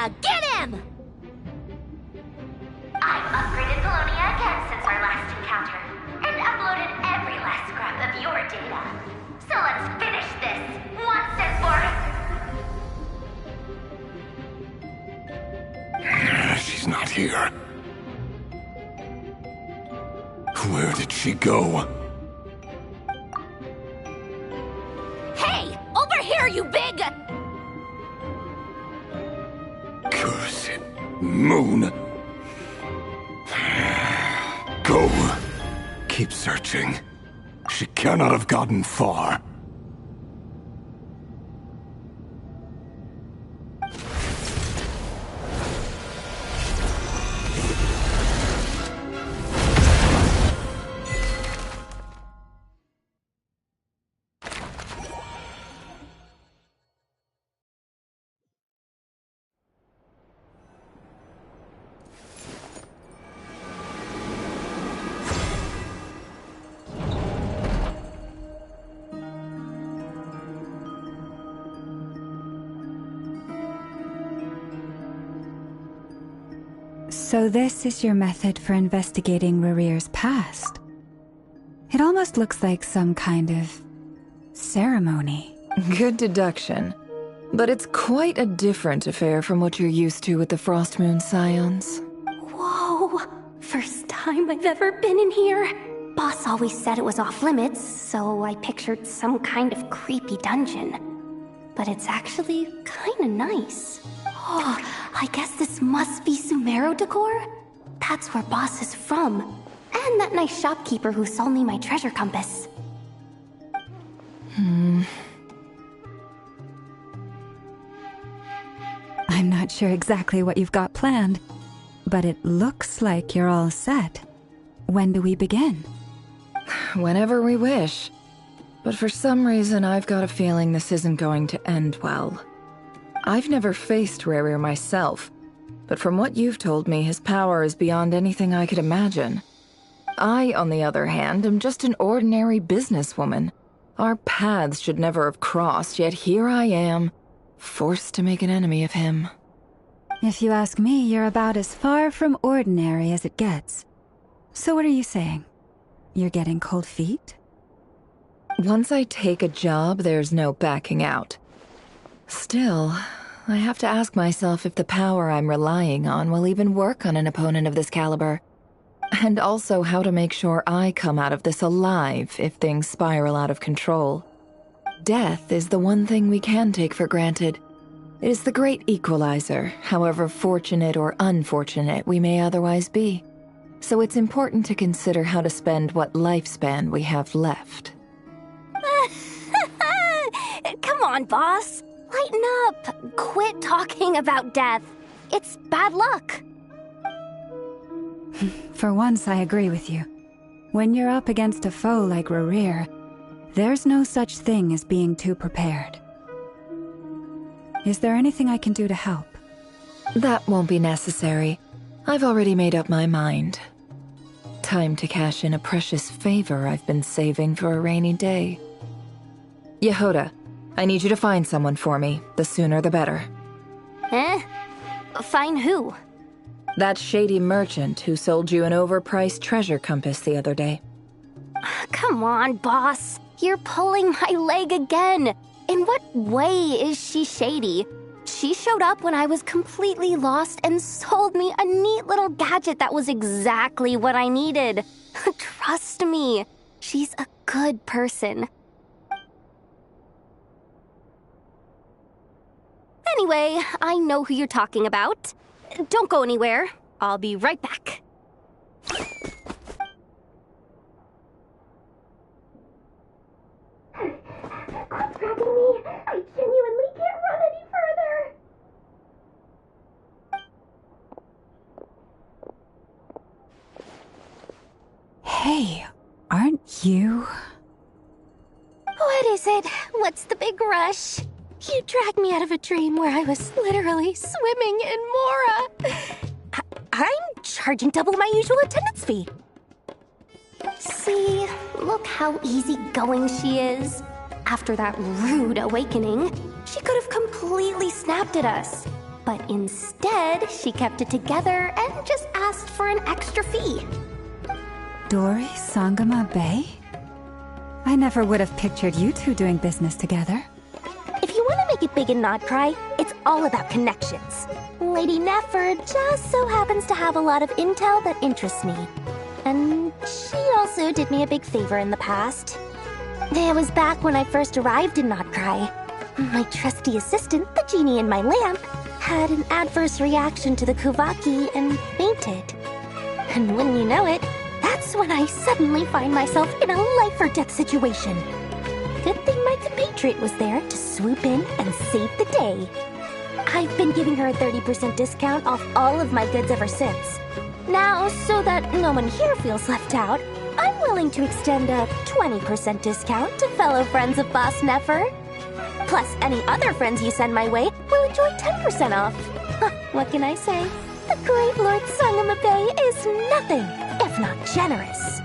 Now get him! I've upgraded Polonia again since our last encounter, and uploaded every last scrap of your data. So let's finish this, once and for... She's not here. Where did she go? Hey! Over here, you big... Curse it, MooN. Go. Keep searching. She cannot have gotten far. So this is your method for investigating Rarir's past? It almost looks like some kind of ceremony. Good deduction. But it's quite a different affair from what you're used to with the Frost Moon Scions. Whoa! First time I've ever been in here. Boss always said it was off limits, so I pictured some kind of creepy dungeon. But it's actually kinda nice. Oh, I guess this must be Sumero decor? That's where Boss is from. And that nice shopkeeper who sold me my treasure compass. I'm not sure exactly what you've got planned, but it looks like you're all set. When do we begin? Whenever we wish. But for some reason, I've got a feeling this isn't going to end well. I've never faced Rarir myself, but from what you've told me, his power is beyond anything I could imagine. I, on the other hand, am just an ordinary businesswoman. Our paths should never have crossed, yet here I am, forced to make an enemy of him. If you ask me, you're about as far from ordinary as it gets. So what are you saying? You're getting cold feet? Once I take a job, there's no backing out. Still, I have to ask myself if the power I'm relying on will even work on an opponent of this caliber. And also how to make sure I come out of this alive if things spiral out of control. Death is the one thing we can take for granted. It is the great equalizer, however fortunate or unfortunate we may otherwise be. So it's important to consider how to spend what lifespan we have left. Come on, boss. Lighten up. Quit talking about death. It's bad luck. For once, I agree with you. When you're up against a foe like Rarir, there's no such thing as being too prepared. Is there anything I can do to help? That won't be necessary. I've already made up my mind. Time to cash in a precious favor I've been saving for a rainy day. Yehoda, I need you to find someone for me. The sooner the better. Eh? Find who? That shady merchant who sold you an overpriced treasure compass the other day. Come on, boss. You're pulling my leg again. In what way is she shady? She showed up when I was completely lost and sold me a neat little gadget that was exactly what I needed. Trust me, she's a good person. Anyway, I know who you're talking about. Don't go anywhere. I'll be right back. Quit dragging me. I genuinely can't run any further. Hey, aren't you? What is it? What's the big rush? You dragged me out of a dream where I was literally swimming in Mora. I'm charging double my usual attendance fee. See, look how easygoing she is. After that rude awakening, she could have completely snapped at us. But instead, she kept it together and just asked for an extra fee. Dori Sangama Bay? I never would have pictured you two doing business together. If you want to make it big in Nodcry, it's all about connections. Lady Nefer just so happens to have a lot of intel that interests me. And she also did me a big favor in the past. It was back when I first arrived in Nodcry. My trusty assistant, the genie in my lamp, had an adverse reaction to the Kuvaki and fainted. And wouldn't you know it, that's when I suddenly find myself in a life-or-death situation. Good thing my compatriot was there to swoop in and save the day. I've been giving her a 30% discount off all of my goods ever since. Now, so that no one here feels left out, I'm willing to extend a 20% discount to fellow friends of Boss Nefer. Plus, any other friends you send my way will enjoy 10% off. What can I say? The great Lord Sangama Bay is nothing if not generous.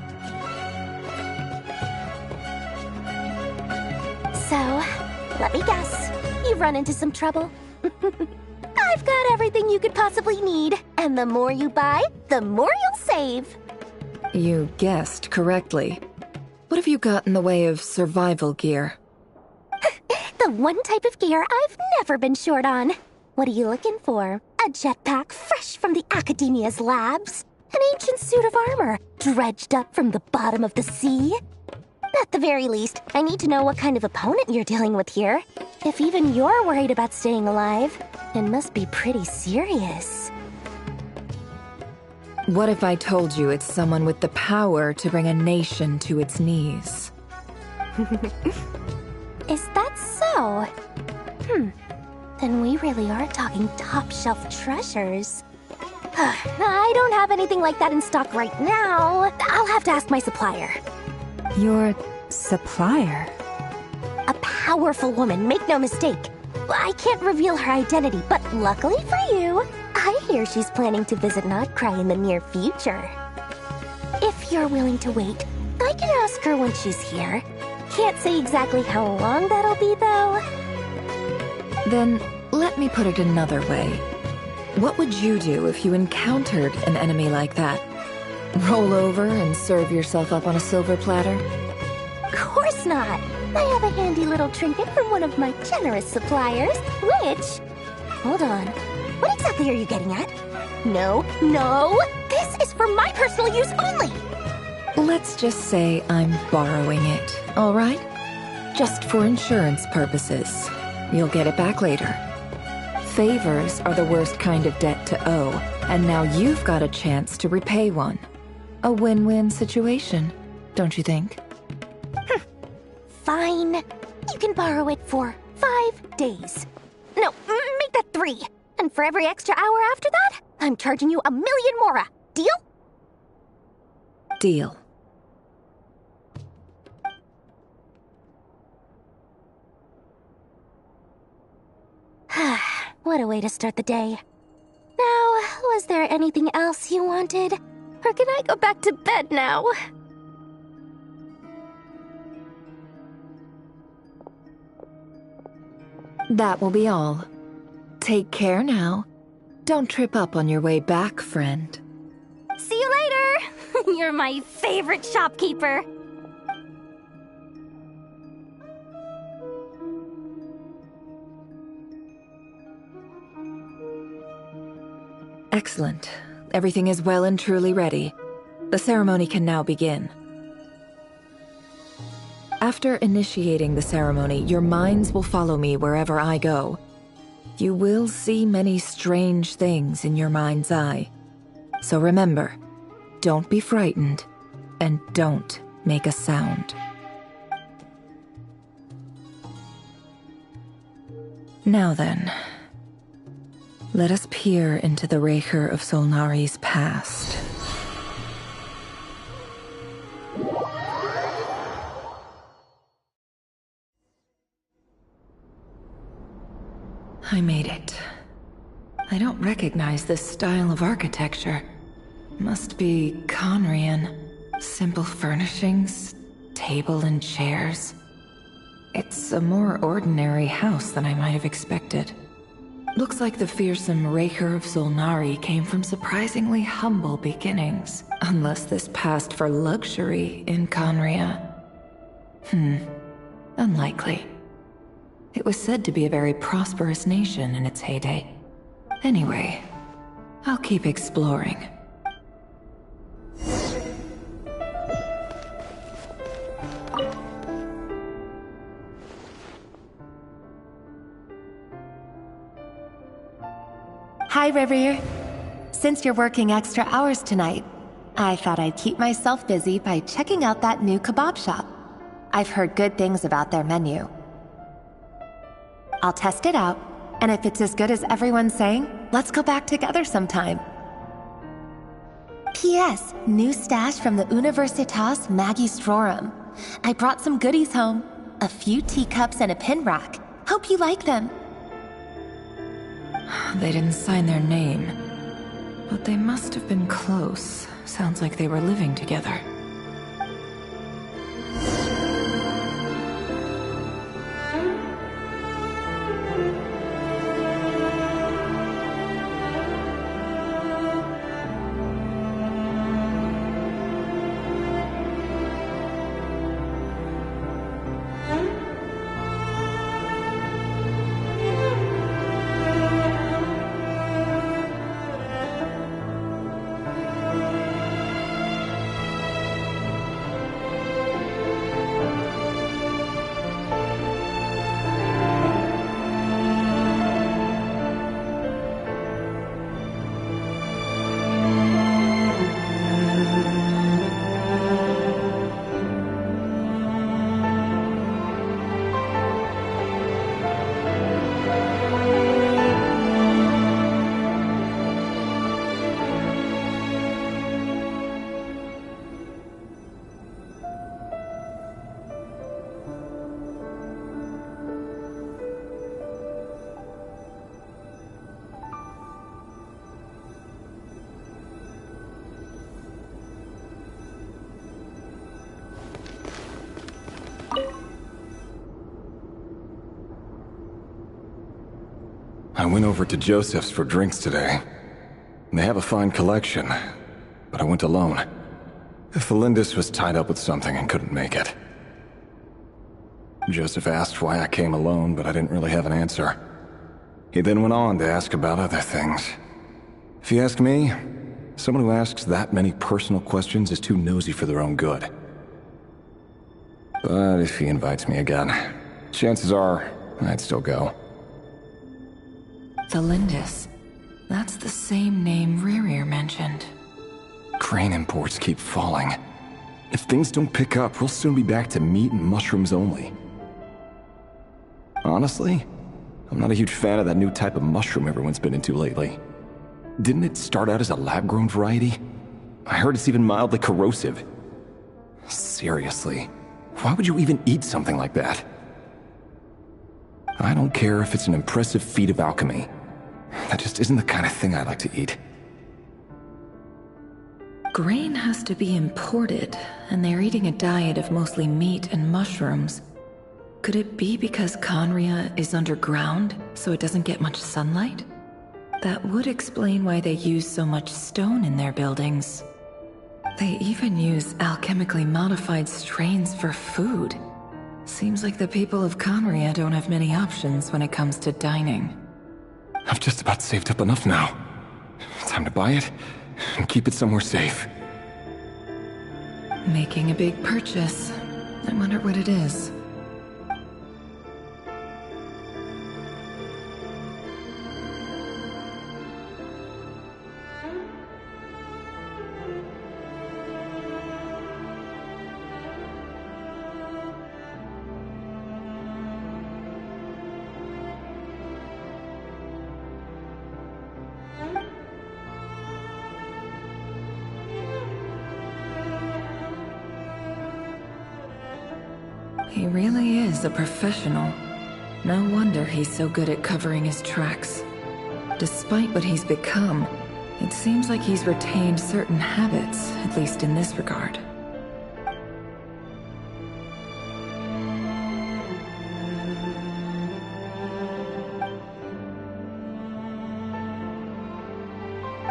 So, let me guess. You've run into some trouble? I've got everything you could possibly need. And the more you buy, the more you'll save. You guessed correctly. What have you got in the way of survival gear? The one type of gear I've never been short on. What are you looking for? A jetpack fresh from the Academia's labs? An ancient suit of armor dredged up from the bottom of the sea? At the very least, I need to know what kind of opponent you're dealing with here. If even you're worried about staying alive, it must be pretty serious. What if I told you it's someone with the power to bring a nation to its knees? Is that so? Then we really are talking top-shelf treasures. I don't have anything like that in stock right now. I'll have to ask my supplier. Your supplier? A powerful woman, make no mistake. I can't reveal her identity, but luckily for you, I hear she's planning to visit Nodcry in the near future. If you're willing to wait, I can ask her when she's here. Can't say exactly how long that'll be, though. Then, let me put it another way. What would you do if you encountered an enemy like that? Roll over and serve yourself up on a silver platter? Of course not! I have a handy little trinket from one of my generous suppliers, which... Hold on. What exactly are you getting at? No, no! This is for my personal use only! Let's just say I'm borrowing it, all right? Just for insurance purposes. You'll get it back later. Favors are the worst kind of debt to owe, and now you've got a chance to repay one. A win-win situation, don't you think? Fine. You can borrow it for 5 days. No, make that 3. And for every extra hour after that, I'm charging you 1 million mora. Deal? Deal. What a way to start the day. Now, was there anything else you wanted? Or can I go back to bed now? That will be all. Take care now. Don't trip up on your way back, friend. See you later! You're my favorite shopkeeper. Excellent. Everything is well and truly ready. The ceremony can now begin. After initiating the ceremony, your minds will follow me wherever I go. You will see many strange things in your mind's eye. So remember, don't be frightened, and don't make a sound. Now then, let us peer into the Raker of Solnari's past. I made it. I don't recognize this style of architecture. Must be Conrian. Simple furnishings, table and chairs. It's a more ordinary house than I might have expected. Looks like the fearsome Raker of Solnari came from surprisingly humble beginnings. Unless this passed for luxury in Conria. Unlikely. It was said to be a very prosperous nation in its heyday. Anyway, I'll keep exploring. Hi, Rivier. Since you're working extra hours tonight, I thought I'd keep myself busy by checking out that new kebab shop. I've heard good things about their menu. I'll test it out, and if it's as good as everyone's saying, let's go back together sometime. P.S. New stash from the Universitas Magistrorum. I brought some goodies home. A few teacups and a pin rack. Hope you like them. They didn't sign their name, but they must have been close. Sounds like they were living together. I went over to Joseph's for drinks today. They have a fine collection, but I went alone. Felindis was tied up with something and couldn't make it. Joseph asked why I came alone, but I didn't really have an answer. He then went on to ask about other things. If you ask me, someone who asks that many personal questions is too nosy for their own good. But if he invites me again, chances are I'd still go. Felindis. That's the same name Ririr mentioned. Crane imports keep falling. If things don't pick up, we'll soon be back to meat and mushrooms only. Honestly, I'm not a huge fan of that new type of mushroom everyone's been into lately. Didn't it start out as a lab-grown variety? I heard it's even mildly corrosive. Seriously, why would you even eat something like that? I don't care if it's an impressive feat of alchemy. That just isn't the kind of thing I like to eat. Grain has to be imported, and they're eating a diet of mostly meat and mushrooms. Could it be because Conria is underground, so it doesn't get much sunlight? That would explain why they use so much stone in their buildings. They even use alchemically modified strains for food. Seems like the people of Conria don't have many options when it comes to dining. I've just about saved up enough now. Time to buy it and keep it somewhere safe. Making a big purchase. I wonder what it is. He really is a professional. No wonder he's so good at covering his tracks. Despite what he's become, it seems like he's retained certain habits, at least in this regard.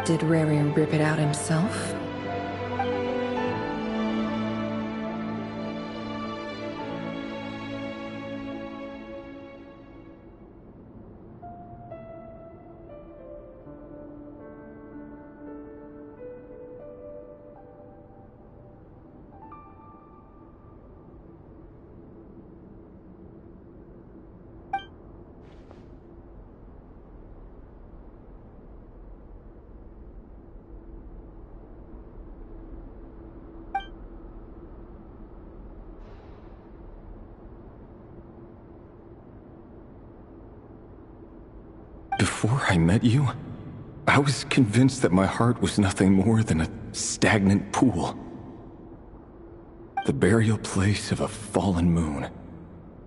Did Rary rip it out himself? Before I met you, I was convinced that my heart was nothing more than a stagnant pool. The burial place of a fallen moon.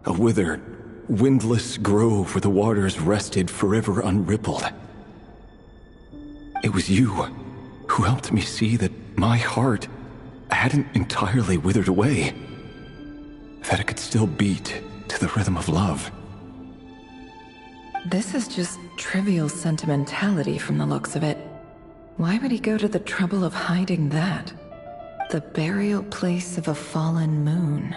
A withered, windless grove where the waters rested forever unrippled. It was you who helped me see that my heart hadn't entirely withered away. That it could still beat to the rhythm of love. This is just trivial sentimentality from the looks of it. Why would he go to the trouble of hiding that? The burial place of a fallen moon.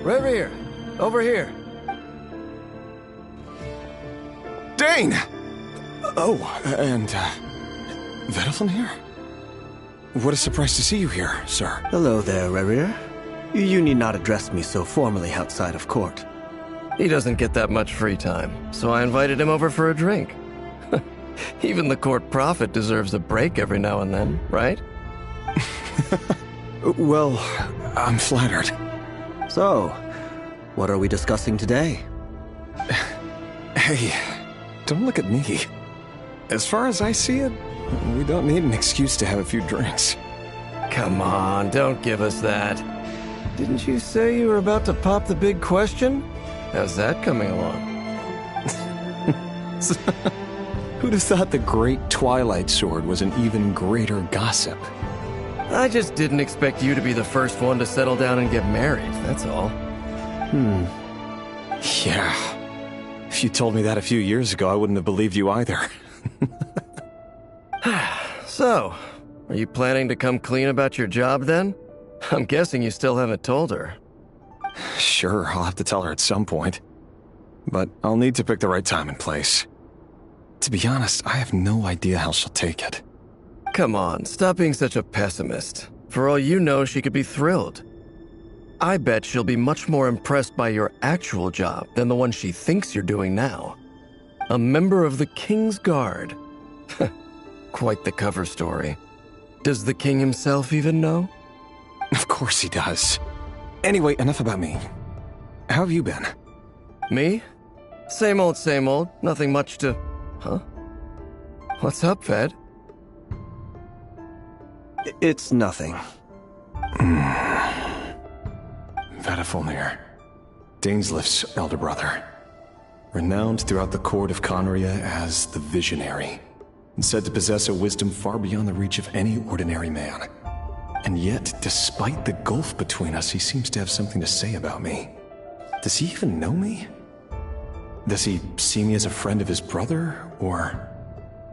Reverie, over here. Dane! Oh, and, Vedelson here? What a surprise to see you here, sir. Hello there, Reverie. You need not address me so formally outside of court. He doesn't get that much free time, so I invited him over for a drink. Even the court prophet deserves a break every now and then, right? Well, I'm flattered. So, what are we discussing today? Hey, don't look at me. As far as I see it, we don't need an excuse to have a few drinks. Come on, don't give us that. Didn't you say you were about to pop the big question? How's that coming along? Who'd have thought the great Twilight Sword was an even greater gossip? I just didn't expect you to be the first one to settle down and get married, that's all. Yeah. If you told me that a few years ago, I wouldn't have believed you either. So, are you planning to come clean about your job then? I'm guessing you still haven't told her. Sure, I'll have to tell her at some point. But I'll need to pick the right time and place. To be honest, I have no idea how she'll take it. Come on, stop being such a pessimist. For all you know, she could be thrilled. I bet she'll be much more impressed by your actual job than the one she thinks you're doing now. A member of the King's Guard. Quite the cover story. Does the king himself even know? Of course he does. Anyway, enough about me. How have you been? Me? Same old, nothing much to... Huh? What's up, Ved? It's nothing. Vedifulnir, Dainslift's elder brother. Renowned throughout the court of Conria as the Visionary, and said to possess a wisdom far beyond the reach of any ordinary man. And yet, despite the gulf between us, he seems to have something to say about me. Does he even know me? Does he see me as a friend of his brother, or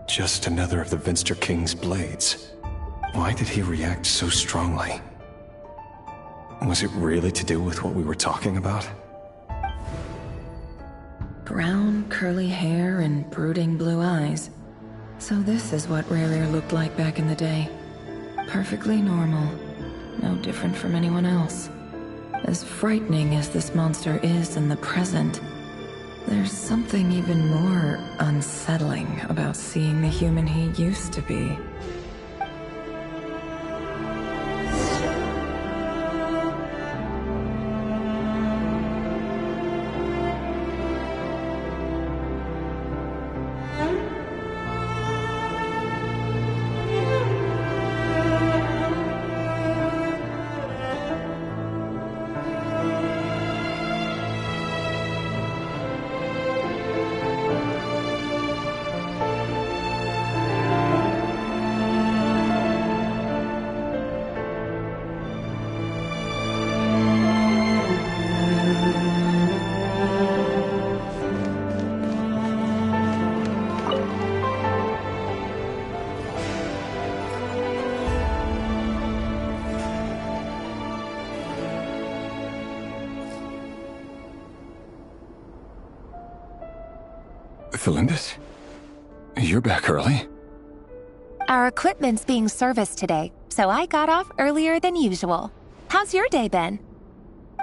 just another of the Vinster King's blades? Why did he react so strongly? Was it really to do with what we were talking about? Brown, curly hair and brooding blue eyes. So this is what Rarier looked like back in the day. Perfectly normal. No different from anyone else. As frightening as this monster is in the present, There's something even more unsettling about seeing the human he used to be. Felindis? You're back early? Our equipment's being serviced today, so I got off earlier than usual. How's your day been?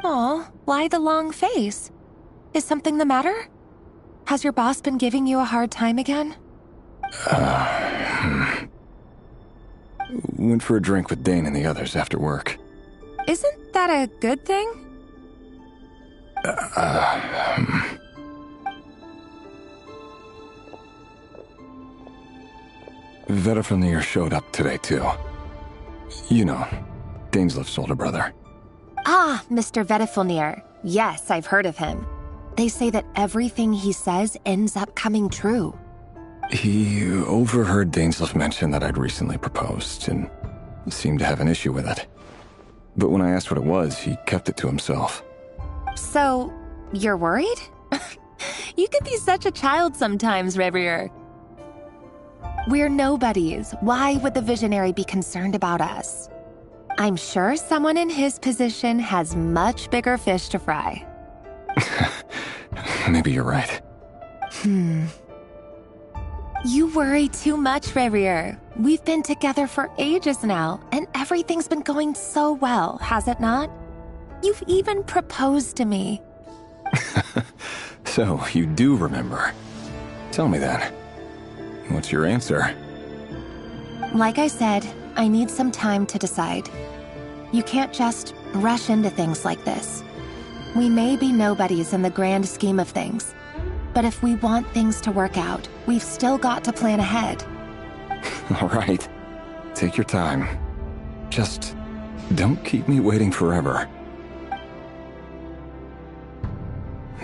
Aw, why the long face? Is something the matter? Has your boss been giving you a hard time again? Went for a drink with Dane and the others after work. Isn't that a good thing? Vedifnir showed up today, too. You know, Daneslif's older brother. Ah, Mr. Vedifnir. Yes, I've heard of him. They say that everything he says ends up coming true. He overheard Daneslif mention that I'd recently proposed, and seemed to have an issue with it. But when I asked what it was, he kept it to himself. So, you're worried? You can be such a child sometimes, Revier. We're nobodies. Why would the Visionary be concerned about us? I'm sure someone in his position has much bigger fish to fry. Maybe you're right. You worry too much, Revier. We've been together for ages now, and everything's been going so well, has it not? You've even proposed to me. So, you do remember. Tell me then. What's your answer? Like I said, I need some time to decide. You can't just rush into things like this. We may be nobodies in the grand scheme of things, but if we want things to work out, we've still got to plan ahead. All right. Take your time. Just don't keep me waiting forever.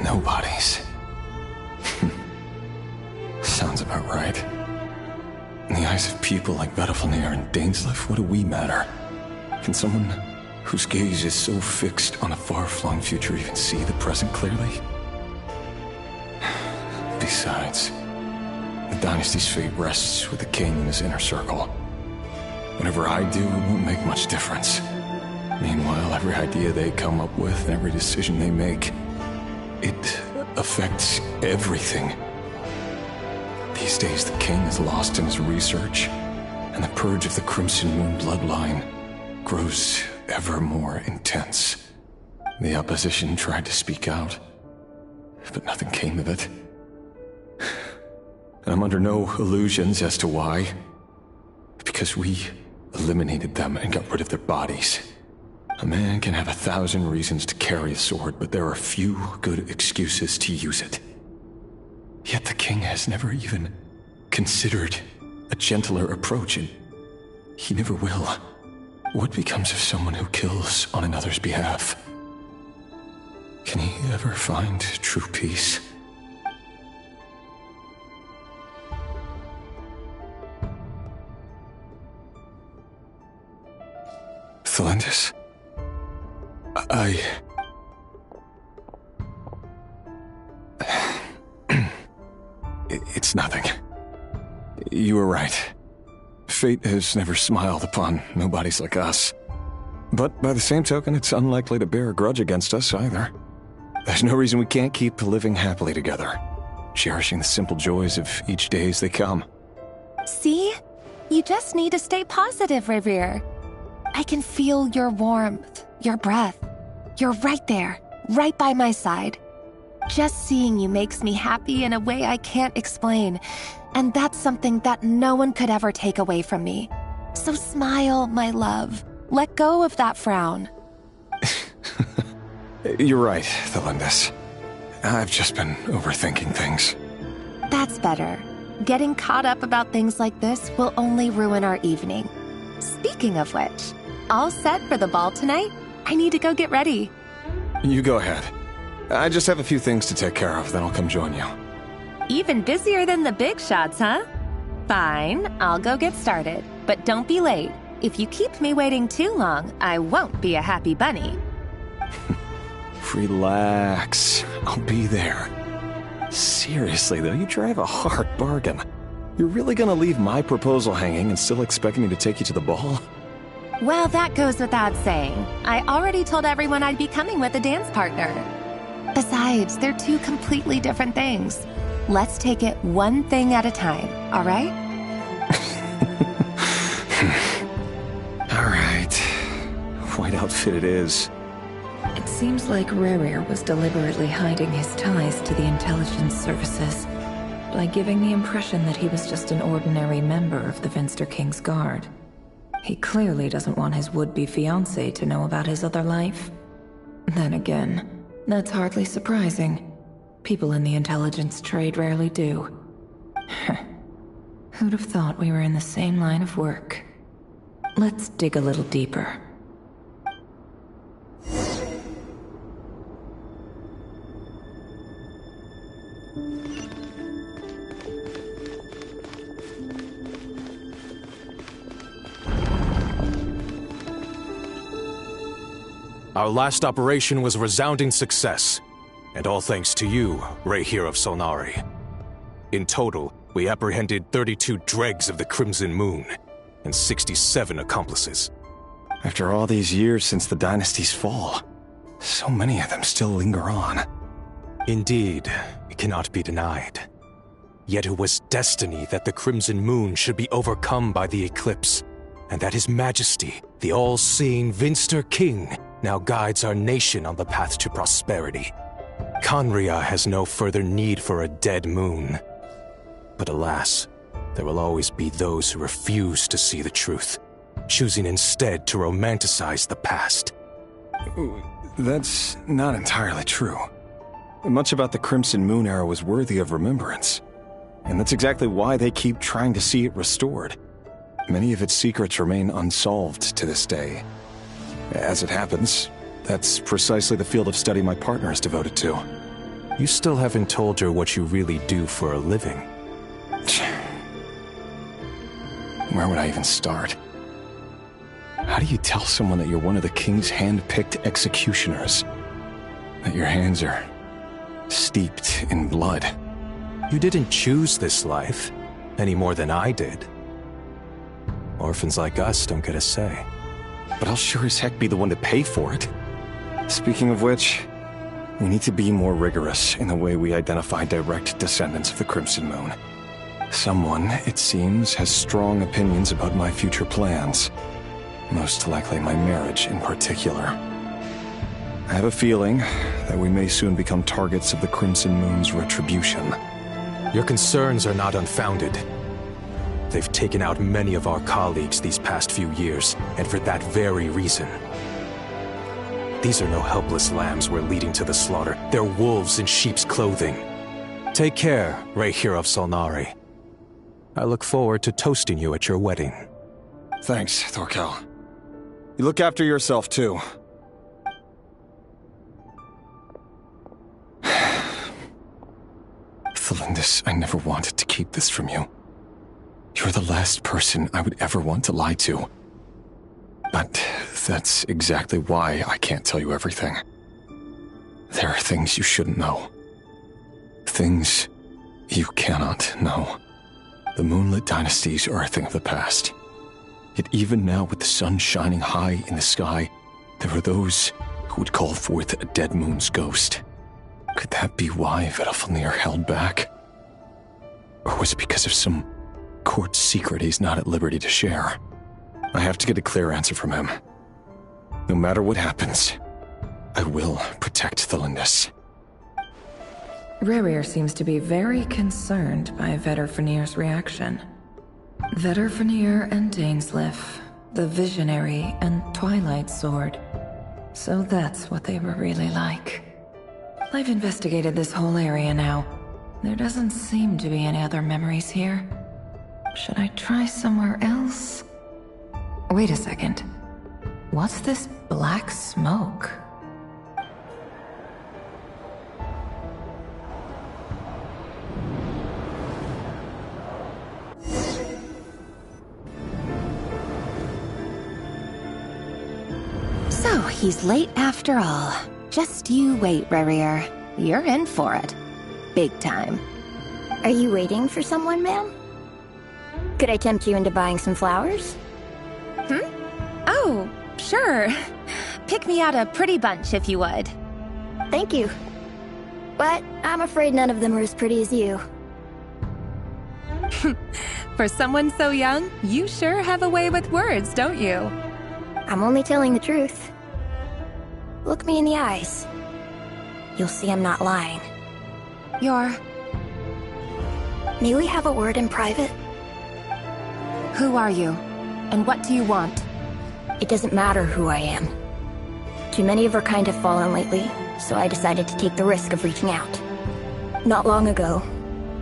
Nobodies. Sounds about right. In the eyes of people like Vedifnir and Daneslif, what do we matter? Can someone whose gaze is so fixed on a far-flung future even see the present clearly? Besides, the dynasty's fate rests with the king and his inner circle. Whatever I do, it won't make much difference. Meanwhile, every idea they come up with and every decision they make, it affects everything. These days, the king is lost in his research, and the purge of the Crimson MooN bloodline grows ever more intense. The opposition tried to speak out, but nothing came of it. And I'm under no illusions as to why. Because we eliminated them and got rid of their bodies. A man can have 1,000 reasons to carry a sword, but there are few good excuses to use it. Yet the king has never even considered a gentler approach, and he never will. What becomes of someone who kills on another's behalf? Can he ever find true peace? Felindis? It's nothing. You were right. Fate has never smiled upon nobodies like us. But by the same token, it's unlikely to bear a grudge against us either. There's no reason we can't keep living happily together, cherishing the simple joys of each day as they come. See? You just need to stay positive, Revier. I can feel your warmth, your breath. You're right there, right by my side. Just seeing you makes me happy in a way I can't explain, and that's something that no one could ever take away from me. So smile, my love. Let go of that frown. You're right, Thelindis. I've just been overthinking things. That's better. Getting caught up about things like this will only ruin our evening. Speaking of which, all set for the ball tonight? I need to go get ready. You go ahead. I just have a few things to take care of, then I'll come join you. Even busier than the big shots, huh? Fine, I'll go get started. But don't be late. If you keep me waiting too long, I won't be a happy bunny. Relax. I'll be there. Seriously, though, you drive a hard bargain. You're really gonna leave my proposal hanging and still expect me to take you to the ball? Well, that goes without saying. I already told everyone I'd be coming with a dance partner. Besides, they're two completely different things. Let's take it one thing at a time, all right? All right. White outfit it is. It seems like Rerir was deliberately hiding his ties to the intelligence services by giving the impression that he was just an ordinary member of the Finster King's Guard. He clearly doesn't want his would-be fiancée to know about his other life. Then again, that's hardly surprising. People in the intelligence trade rarely do. Who'd have thought we were in the same line of work? Let's dig a little deeper. Our last operation was a resounding success, and all thanks to you, Rahier of Solnari. In total, we apprehended 32 dregs of the Crimson Moon, and 67 accomplices. After all these years since the dynasty's fall, so many of them still linger on. Indeed, it cannot be denied. Yet it was destiny that the Crimson Moon should be overcome by the eclipse, and that His Majesty, the all-seeing Finster King, now guides our nation on the path to prosperity. Conria has no further need for a dead moon. But alas, there will always be those who refuse to see the truth, choosing instead to romanticize the past. That's not entirely true. Much about the Crimson Moon era was worthy of remembrance, and that's exactly why they keep trying to see it restored. Many of its secrets remain unsolved to this day. As it happens, that's precisely the field of study my partner is devoted to. You still haven't told her what you really do for a living. Where would I even start? How do you tell someone that you're one of the king's hand-picked executioners? That your hands are steeped in blood? You didn't choose this life, any more than I did. Orphans like us don't get a say. But I'll sure as heck be the one to pay for it. Speaking of which, we need to be more rigorous in the way we identify direct descendants of the Crimson Moon. Someone, it seems, has strong opinions about my future plans. Most likely my marriage in particular. I have a feeling that we may soon become targets of the Crimson Moon's retribution. Your concerns are not unfounded. They've taken out many of our colleagues these past few years, and for that very reason. These are no helpless lambs we're leading to the slaughter. They're wolves in sheep's clothing. Take care, Rahier of Solnari. I look forward to toasting you at your wedding. Thanks, Thorkel. You look after yourself, too. Thelindis, I never wanted to keep this from you. You're the last person I would ever want to lie to. But that's exactly why I can't tell you everything. There are things you shouldn't know. Things you cannot know. The moonlit dynasties are a thing of the past. Yet even now, with the sun shining high in the sky, there are those who would call forth a dead moon's ghost. Could that be why Vedalfnir held back? Or was it because of some court secret he's not at liberty to share? I have to get a clear answer from him. No matter what happens, I will protect Thelindis. Rerir seems to be very concerned by Vedderfanir's reaction. Vedderfanir and Dainsleif, the Visionary and Twilight Sword. So that's what they were really like. I've investigated this whole area now. There doesn't seem to be any other memories here. Should I try somewhere else? Wait a second. What's this black smoke? So, he's late after all. Just you wait, Rerir. You're in for it. Big time. Are you waiting for someone, ma'am? Could I tempt you into buying some flowers? Oh, sure. Pick me out a pretty bunch if you would. Thank you. But I'm afraid none of them are as pretty as you. For someone so young, you sure have a way with words, don't you? I'm only telling the truth. Look me in the eyes. You'll see I'm not lying. May we have a word in private? Who are you? And what do you want? It doesn't matter who I am. Too many of our kind have fallen lately, so I decided to take the risk of reaching out. Not long ago,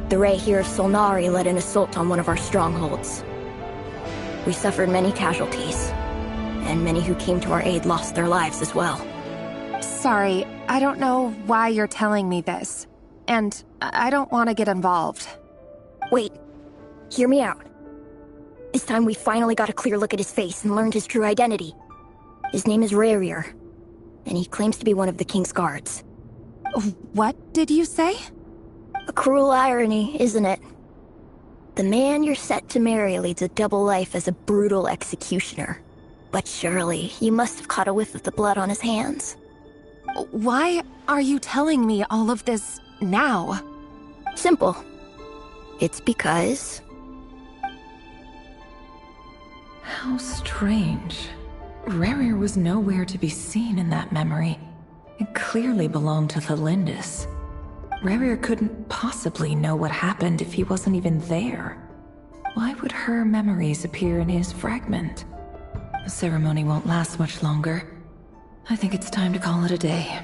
the Ray here of Solnari led an assault on one of our strongholds. We suffered many casualties, and many who came to our aid lost their lives as well. Sorry, I don't know why you're telling me this. And I don't want to get involved. Wait, hear me out. This time we finally got a clear look at his face and learned his true identity. His name is Rerir, and he claims to be one of the King's guards. What did you say? A cruel irony, isn't it? The man you're set to marry leads a double life as a brutal executioner. But surely, you must have caught a whiff of the blood on his hands. Why are you telling me all of this now? Simple. It's because... How strange. Rerir was nowhere to be seen in that memory. It clearly belonged to the Lindis. Rerir couldn't possibly know what happened if he wasn't even there. Why would her memories appear in his fragment? The ceremony won't last much longer. I think it's time to call it a day.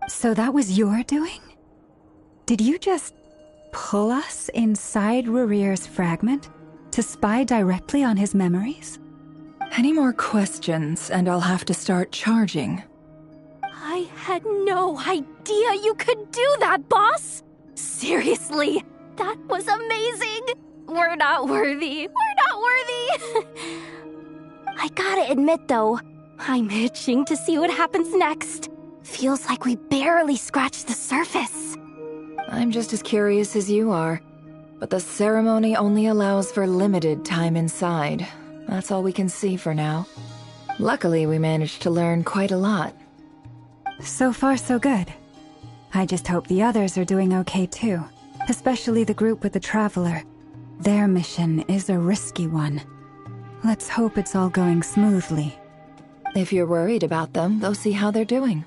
So that was your doing? Did you just pull us inside Rerir's fragment to spy directly on his memories? Any more questions, and I'll have to start charging. I had no idea you could do that, boss! Seriously, that was amazing! We're not worthy. We're not worthy! I gotta admit, though, I'm itching to see what happens next. Feels like we barely scratched the surface. I'm just as curious as you are, but the ceremony only allows for limited time inside. That's all we can see for now. Luckily, we managed to learn quite a lot. So far, so good. I just hope the others are doing okay too, especially the group with the Traveler. Their mission is a risky one. Let's hope it's all going smoothly. If you're worried about them, go see how they're doing.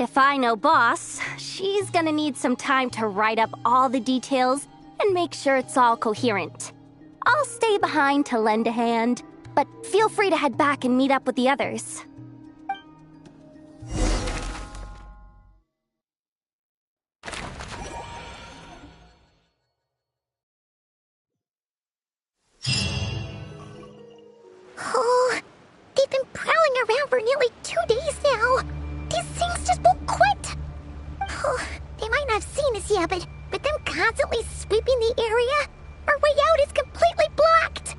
If I know Boss, she's gonna need some time to write up all the details and make sure it's all coherent. I'll stay behind to lend a hand, but feel free to head back and meet up with the others. Oh, they've been prowling around for nearly 2 days now. These things just won't quit. Oh, they might not have seen us yet, but them constantly sweeping the area, our way out is completely blocked.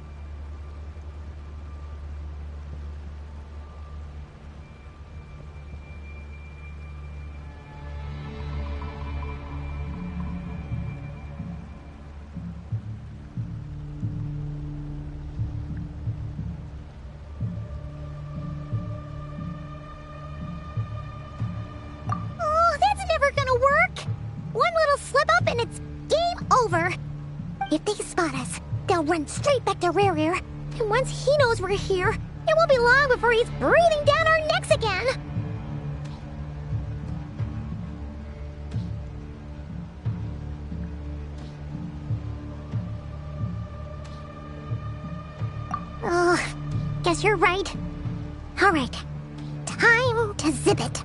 Oh, that's never gonna work. One little slip up and it's game over. If they spot us, they'll run straight back to Rear. And once he knows we're here, it won't be long before he's breathing down our necks again. Oh, guess you're right. All right, time to zip it.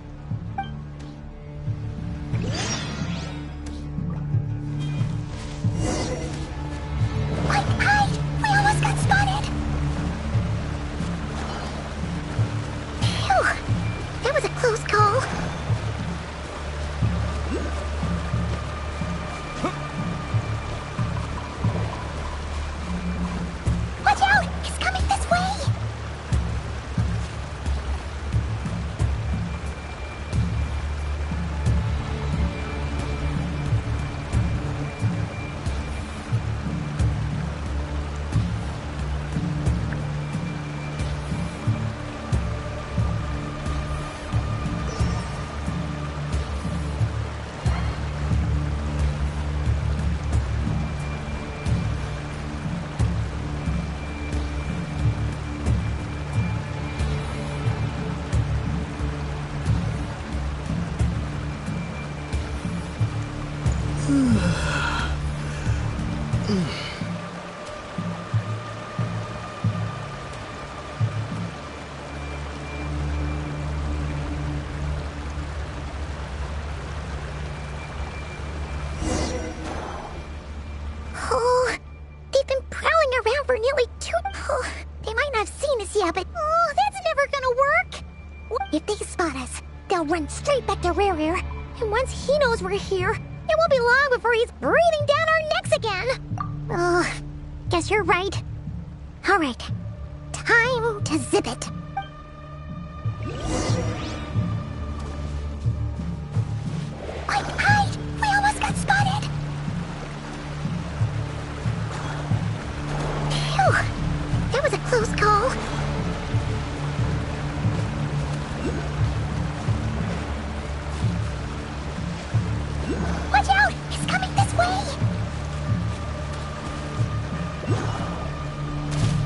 Quick, hide! We almost got spotted! Phew, that was a close call. Watch out! He's coming this way! Oh, they've been prowling around for nearly 2... Oh, they might not have seen us yet, but... Oh, that's never gonna work! If they spot us, they'll run straight back to Rear. And once he knows we're here, it won't be long before he's breathing down our necks again! Oh, guess you're right. All right, time to zip it. Quick, hide! We almost got spotted! Phew, that was a close call. Watch out! He's coming this way!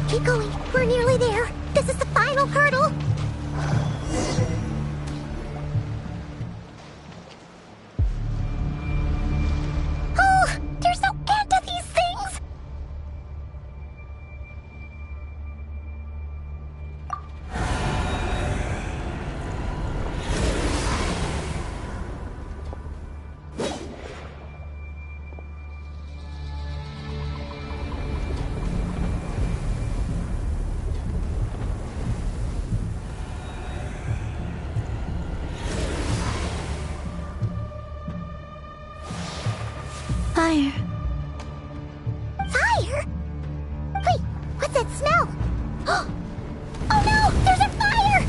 Keep going. We're nearly there. This is the final hurdle. Oh, there's no end to these things! Fire. Fire? Wait, what's that smell? Oh no! There's a fire!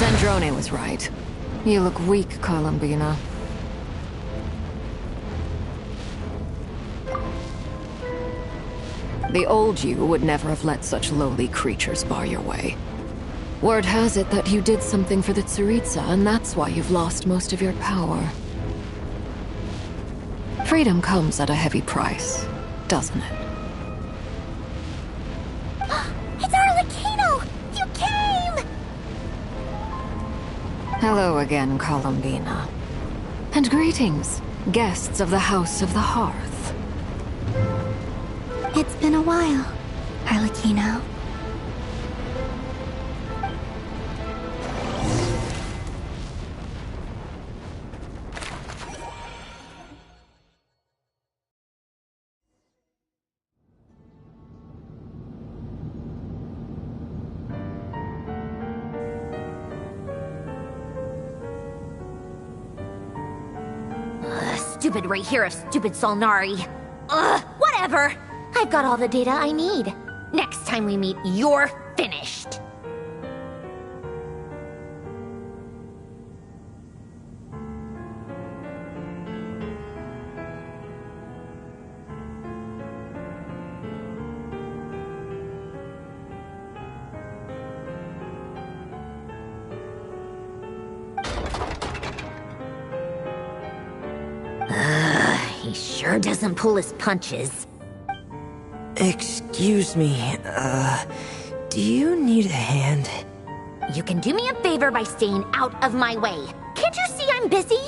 Sandrone was right. You look weak, Columbina. The old you would never have let such lowly creatures bar your way. Word has it that you did something for the Tsaritsa, and that's why you've lost most of your power. Freedom comes at a heavy price, doesn't it? It's Arlecchino! You came! Hello again, Columbina. And greetings, guests of the House of the Hearth. It's been a while, Arlecchino. stupid right here of stupid Solnari. Ugh, whatever. I've got all the data I need. Next time we meet, you're finished. He sure doesn't pull his punches. Excuse me, do you need a hand? You can do me a favor by staying out of my way. Can't you see I'm busy?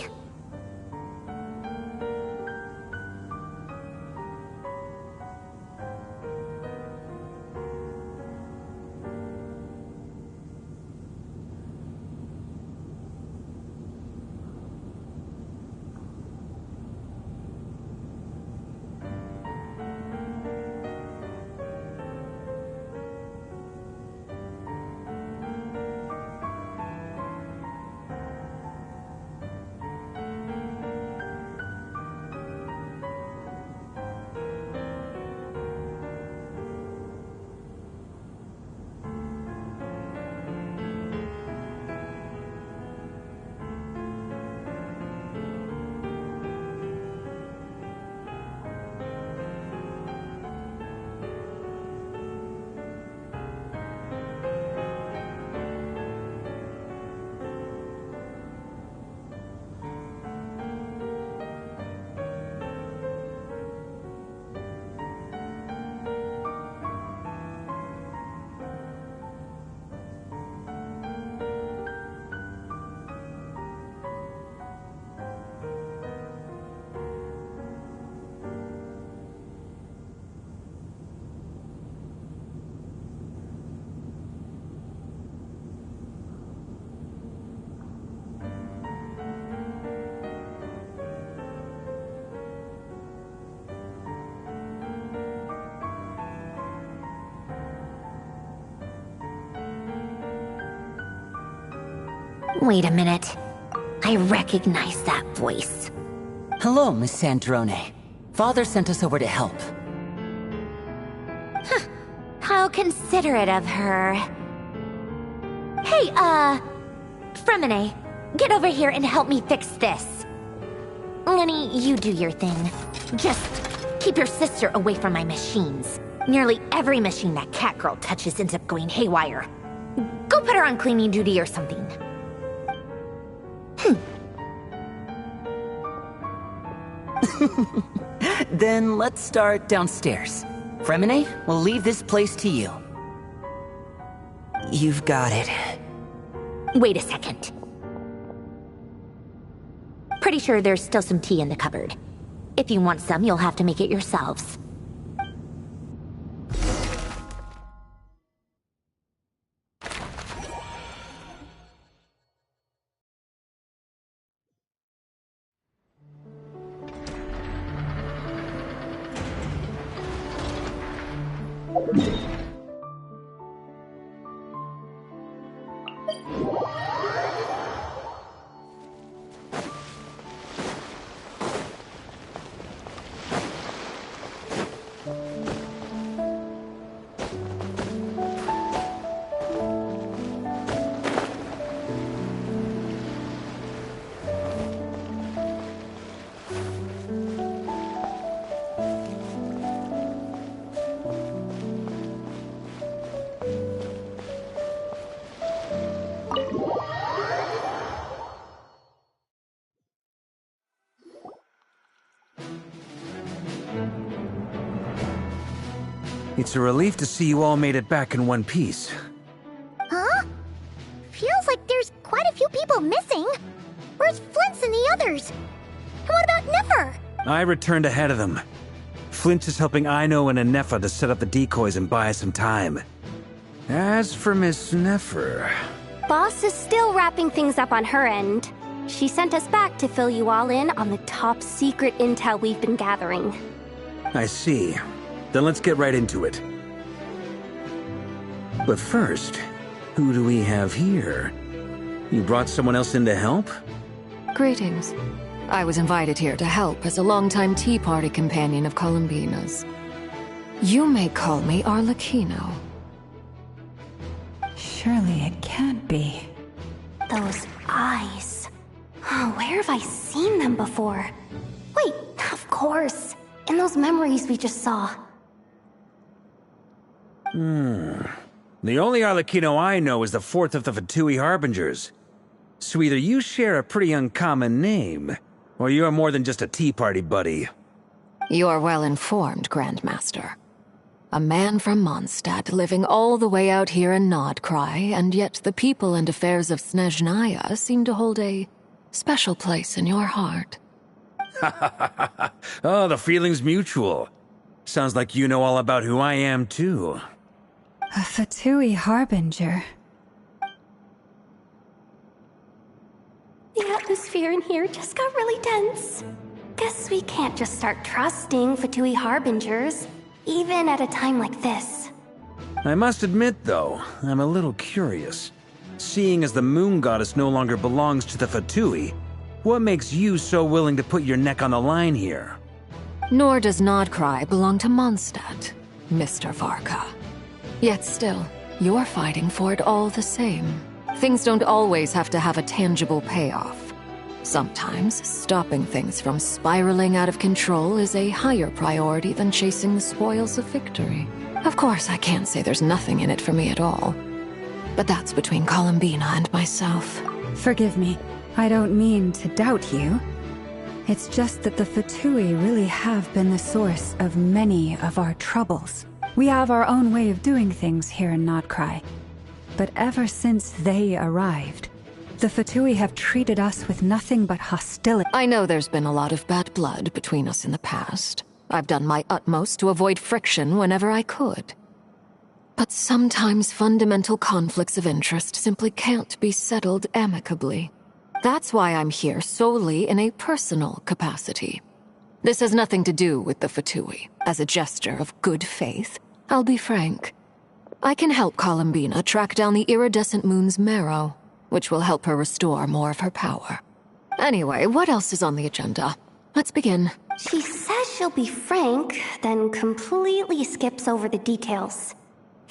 Wait a minute. I recognize that voice. Hello, Miss Sandrone. Father sent us over to help. Huh. How considerate of her. Hey, Fremine, get over here and help me fix this. Lenny, you do your thing. Just keep your sister away from my machines. Nearly every machine that Catgirl touches ends up going haywire. Go put her on cleaning duty or something. Then let's start downstairs. Fremine, we'll leave this place to you. You've got it. Wait a second. Pretty sure there's still some tea in the cupboard. If you want some, you'll have to make it yourselves. It's a relief to see you all made it back in one piece. Huh? Feels like there's quite a few people missing. Where's Flint's and the others? And what about Nefer? I returned ahead of them. Flint is helping Aino and Anefa to set up the decoys and buy us some time. As for Miss Nefer... Boss is still wrapping things up on her end. She sent us back to fill you all in on the top secret intel we've been gathering. I see. Then let's get right into it. But first, who do we have here? You brought someone else in to help? Greetings. I was invited here to help as a longtime Tea Party companion of Columbina's. You may call me Arlecchino. Surely it can't be. Those eyes. Oh, where have I seen them before? Wait, of course. In those memories we just saw. The only Arlecchino I know is the fourth of the Fatui Harbingers. So either you share a pretty uncommon name, or you're more than just a Tea Party buddy. You're well informed, Grandmaster. A man from Mondstadt living all the way out here in Nodcry, and yet the people and affairs of Snezhnaya seem to hold a special place in your heart. Oh, the feeling's mutual. Sounds like you know all about who I am, too. A Fatui Harbinger. The atmosphere in here just got really tense. Guess we can't just start trusting Fatui Harbingers, even at a time like this. I must admit, though, I'm a little curious. Seeing as the Moon Goddess no longer belongs to the Fatui, what makes you so willing to put your neck on the line here? Nor does Nodcry belong to Mondstadt, Mr. Varka. Yet still, you're fighting for it all the same. Things don't always have to have a tangible payoff. Sometimes, stopping things from spiraling out of control is a higher priority than chasing the spoils of victory. Of course, I can't say there's nothing in it for me at all. But that's between Columbina and myself. Forgive me, I don't mean to doubt you. It's just that the Fatui really have been the source of many of our troubles. We have our own way of doing things here in Nodcry. But ever since they arrived, the Fatui have treated us with nothing but hostility. I know there's been a lot of bad blood between us in the past. I've done my utmost to avoid friction whenever I could. But sometimes fundamental conflicts of interest simply can't be settled amicably. That's why I'm here solely in a personal capacity. This has nothing to do with the Fatui. As a gesture of good faith, I'll be frank. I can help Columbina track down the iridescent moon's marrow, which will help her restore more of her power. Anyway, what else is on the agenda? Let's begin. She says she'll be frank, then completely skips over the details.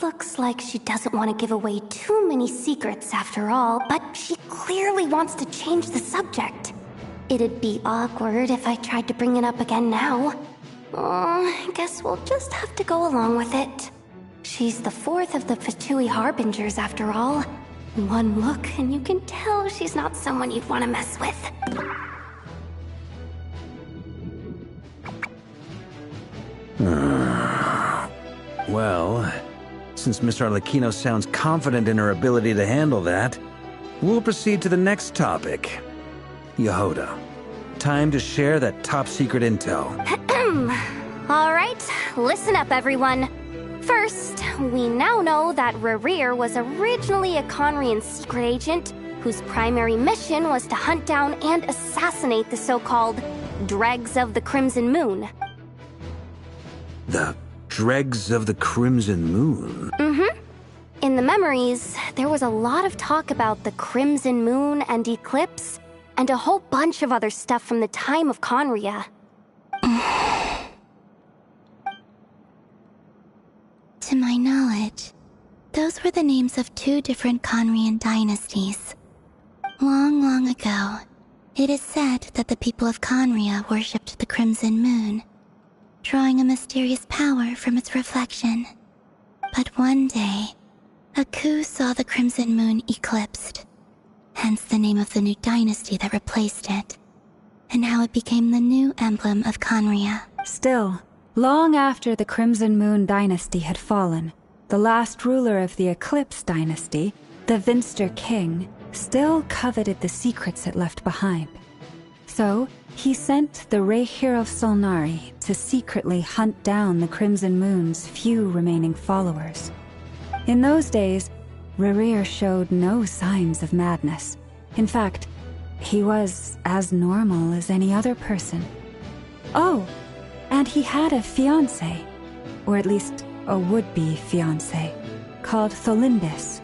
Looks like she doesn't want to give away too many secrets after all, but she clearly wants to change the subject. It'd be awkward if I tried to bring it up again now. I guess we'll just have to go along with it. She's the fourth of the Fatui Harbingers after all. One look and you can tell she's not someone you'd want to mess with. Well, since Miss Arlecchino sounds confident in her ability to handle that, we'll proceed to the next topic. Yehoda, time to share that top-secret intel. Alright, listen up everyone. First, we now know that Rerir was originally a Conrian secret agent whose primary mission was to hunt down and assassinate the so-called Dregs of the Crimson Moon. The Dregs of the Crimson Moon? Mm-hmm. In the memories, there was a lot of talk about the Crimson Moon and Eclipse, and a whole bunch of other stuff from the time of Conria. To my knowledge, those were the names of two different Conrian dynasties. Long, long ago, it is said that the people of Conria worshipped the Crimson Moon, drawing a mysterious power from its reflection. But one day, a coup saw the Crimson Moon eclipsed, hence the name of the new dynasty that replaced it, and how it became the new emblem of Conria. Still, long after the Crimson Moon dynasty had fallen, the last ruler of the Eclipse dynasty, the Vinster King, still coveted the secrets it left behind. So, he sent the Rehir of Solnari to secretly hunt down the Crimson Moon's few remaining followers. In those days, Rerir showed no signs of madness. In fact, he was as normal as any other person. Oh, and he had a fiancé, or at least a would-be fiancé, called Tholindis.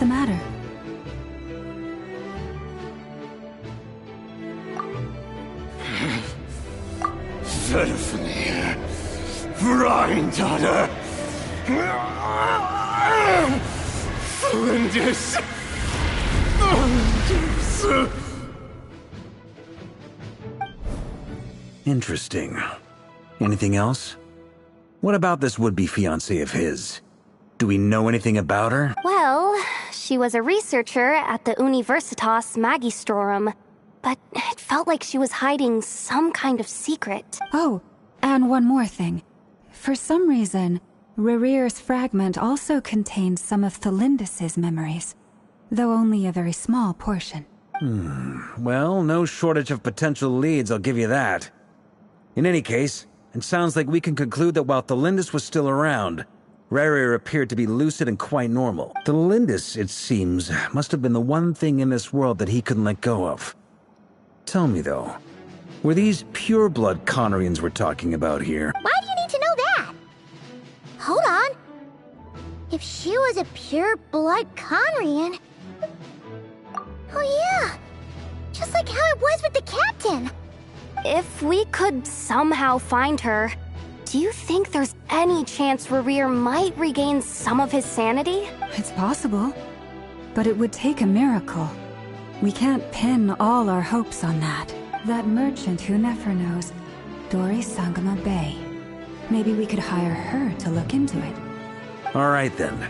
the matter? Stephanie, Granddaughter, Flinders. Interesting. Anything else? What about this would-be fiancée of his? Do we know anything about her? Well, she was a researcher at the Universitas Magistrorum, but it felt like she was hiding some kind of secret. Oh, and one more thing. For some reason, Rarir's fragment also contains some of Thelindis' memories, though only a very small portion. Well, no shortage of potential leads, I'll give you that. In any case, it sounds like we can conclude that while Thelindis was still around, Rarir appeared to be lucid and quite normal. Thelindis, it seems, must have been the one thing in this world that he couldn't let go of. Tell me, though, were these pure-blood Conorians we're talking about here? Why do you need to know that? Hold on. If she was a pure-blood Conrian... Oh yeah, just like how it was with the captain. If we could somehow find her, do you think there's any chance Rarir might regain some of his sanity? It's possible, but it would take a miracle. We can't pin all our hopes on that. That merchant who Nefer knows, Dori Sangama Bay. Maybe we could hire her to look into it. All right, then.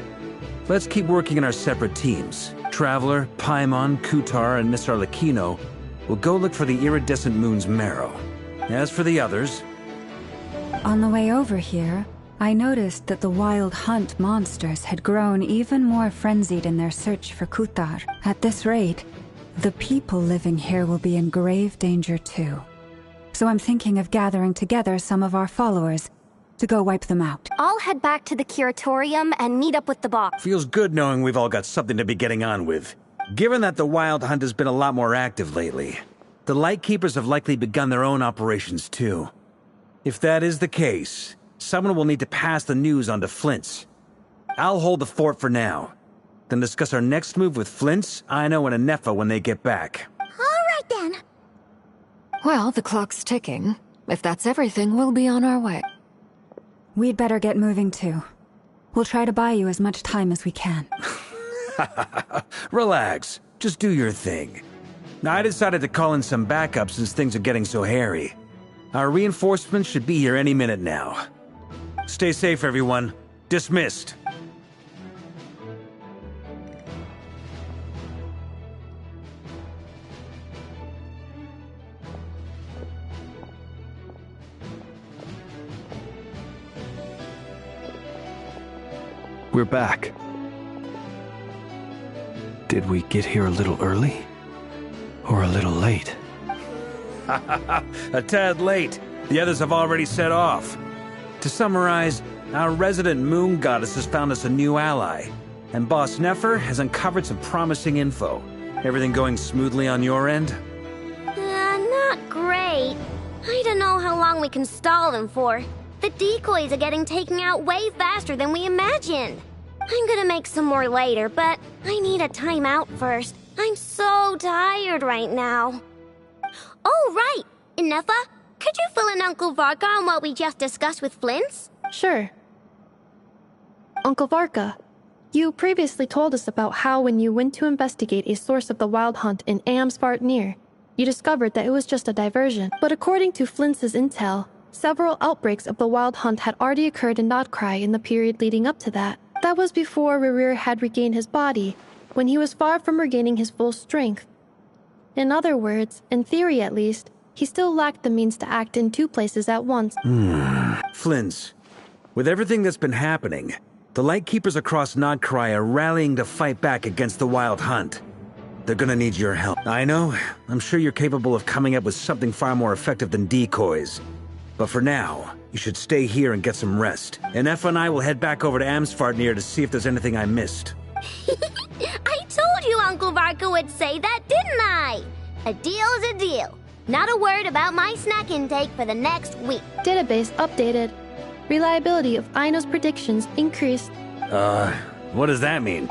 Let's keep working in our separate teams. Traveler, Paimon, Kutar, and Miss Arlecchino will go look for the iridescent moon's marrow. As for the others... On the way over here, I noticed that the wild hunt monsters had grown even more frenzied in their search for Kutar. At this rate, the people living here will be in grave danger too. So I'm thinking of gathering together some of our followers to go wipe them out. I'll head back to the curatorium and meet up with the boss. Feels good knowing we've all got something to be getting on with. Given that the Wild Hunt has been a lot more active lately, the Lightkeepers have likely begun their own operations too. If that is the case, someone will need to pass the news on to Flint's. I'll hold the fort for now, then discuss our next move with Flint's, Aino, and Anefa when they get back. All right then. Well, the clock's ticking. If that's everything, we'll be on our way. We'd better get moving too. We'll try to buy you as much time as we can. Relax. Just do your thing. I decided to call in some backup since things are getting so hairy. Our reinforcements should be here any minute now. Stay safe, everyone. Dismissed. We're back. Did we get here a little early? Or a little late? A tad late. The others have already set off. To summarize, our resident moon goddess has found us a new ally, and Boss Nefer has uncovered some promising info. Everything going smoothly on your end? Not great. I don't know how long we can stall them for. The decoys are getting taken out way faster than we imagined. I'm gonna make some more later, but I need a timeout first. I'm so tired right now. Oh, right! Inefa, could you fill in Uncle Varka on what we just discussed with Flint's? Sure. Uncle Varka, you previously told us about how when you went to investigate a source of the Wild Hunt in Amsvartnir, you discovered that it was just a diversion. But according to Flint's intel, several outbreaks of the Wild Hunt had already occurred in Nodcry in the period leading up to that. That was before Rarir had regained his body, when he was far from regaining his full strength. In other words, in theory at least, he still lacked the means to act in two places at once. Flint's, with everything that's been happening, the Lightkeepers across Nodcry are rallying to fight back against the Wild Hunt. They're gonna need your help. I know, I'm sure you're capable of coming up with something far more effective than decoys. But for now, you should stay here and get some rest. And Efa and I will head back over to Amsvartnir to see if there's anything I missed. I told you Uncle Varka would say that, didn't I? A deal's a deal. Not a word about my snack intake for the next week. Database updated. Reliability of Aino's predictions increased. What does that mean?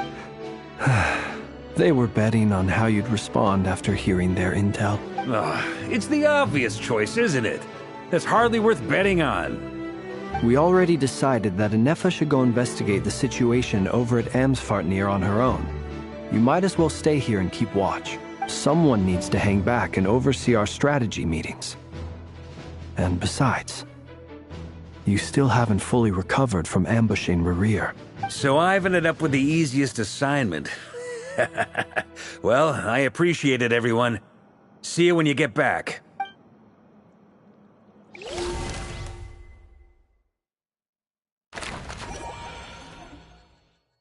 They were betting on how you'd respond after hearing their intel. It's the obvious choice, isn't it? That's hardly worth betting on. We already decided that Anefa should go investigate the situation over at Amsfartnir on her own. You might as well stay here and keep watch. Someone needs to hang back and oversee our strategy meetings. And besides, you still haven't fully recovered from ambushing Rerir. So I've ended up with the easiest assignment. Well, I appreciate it, everyone. See you when you get back.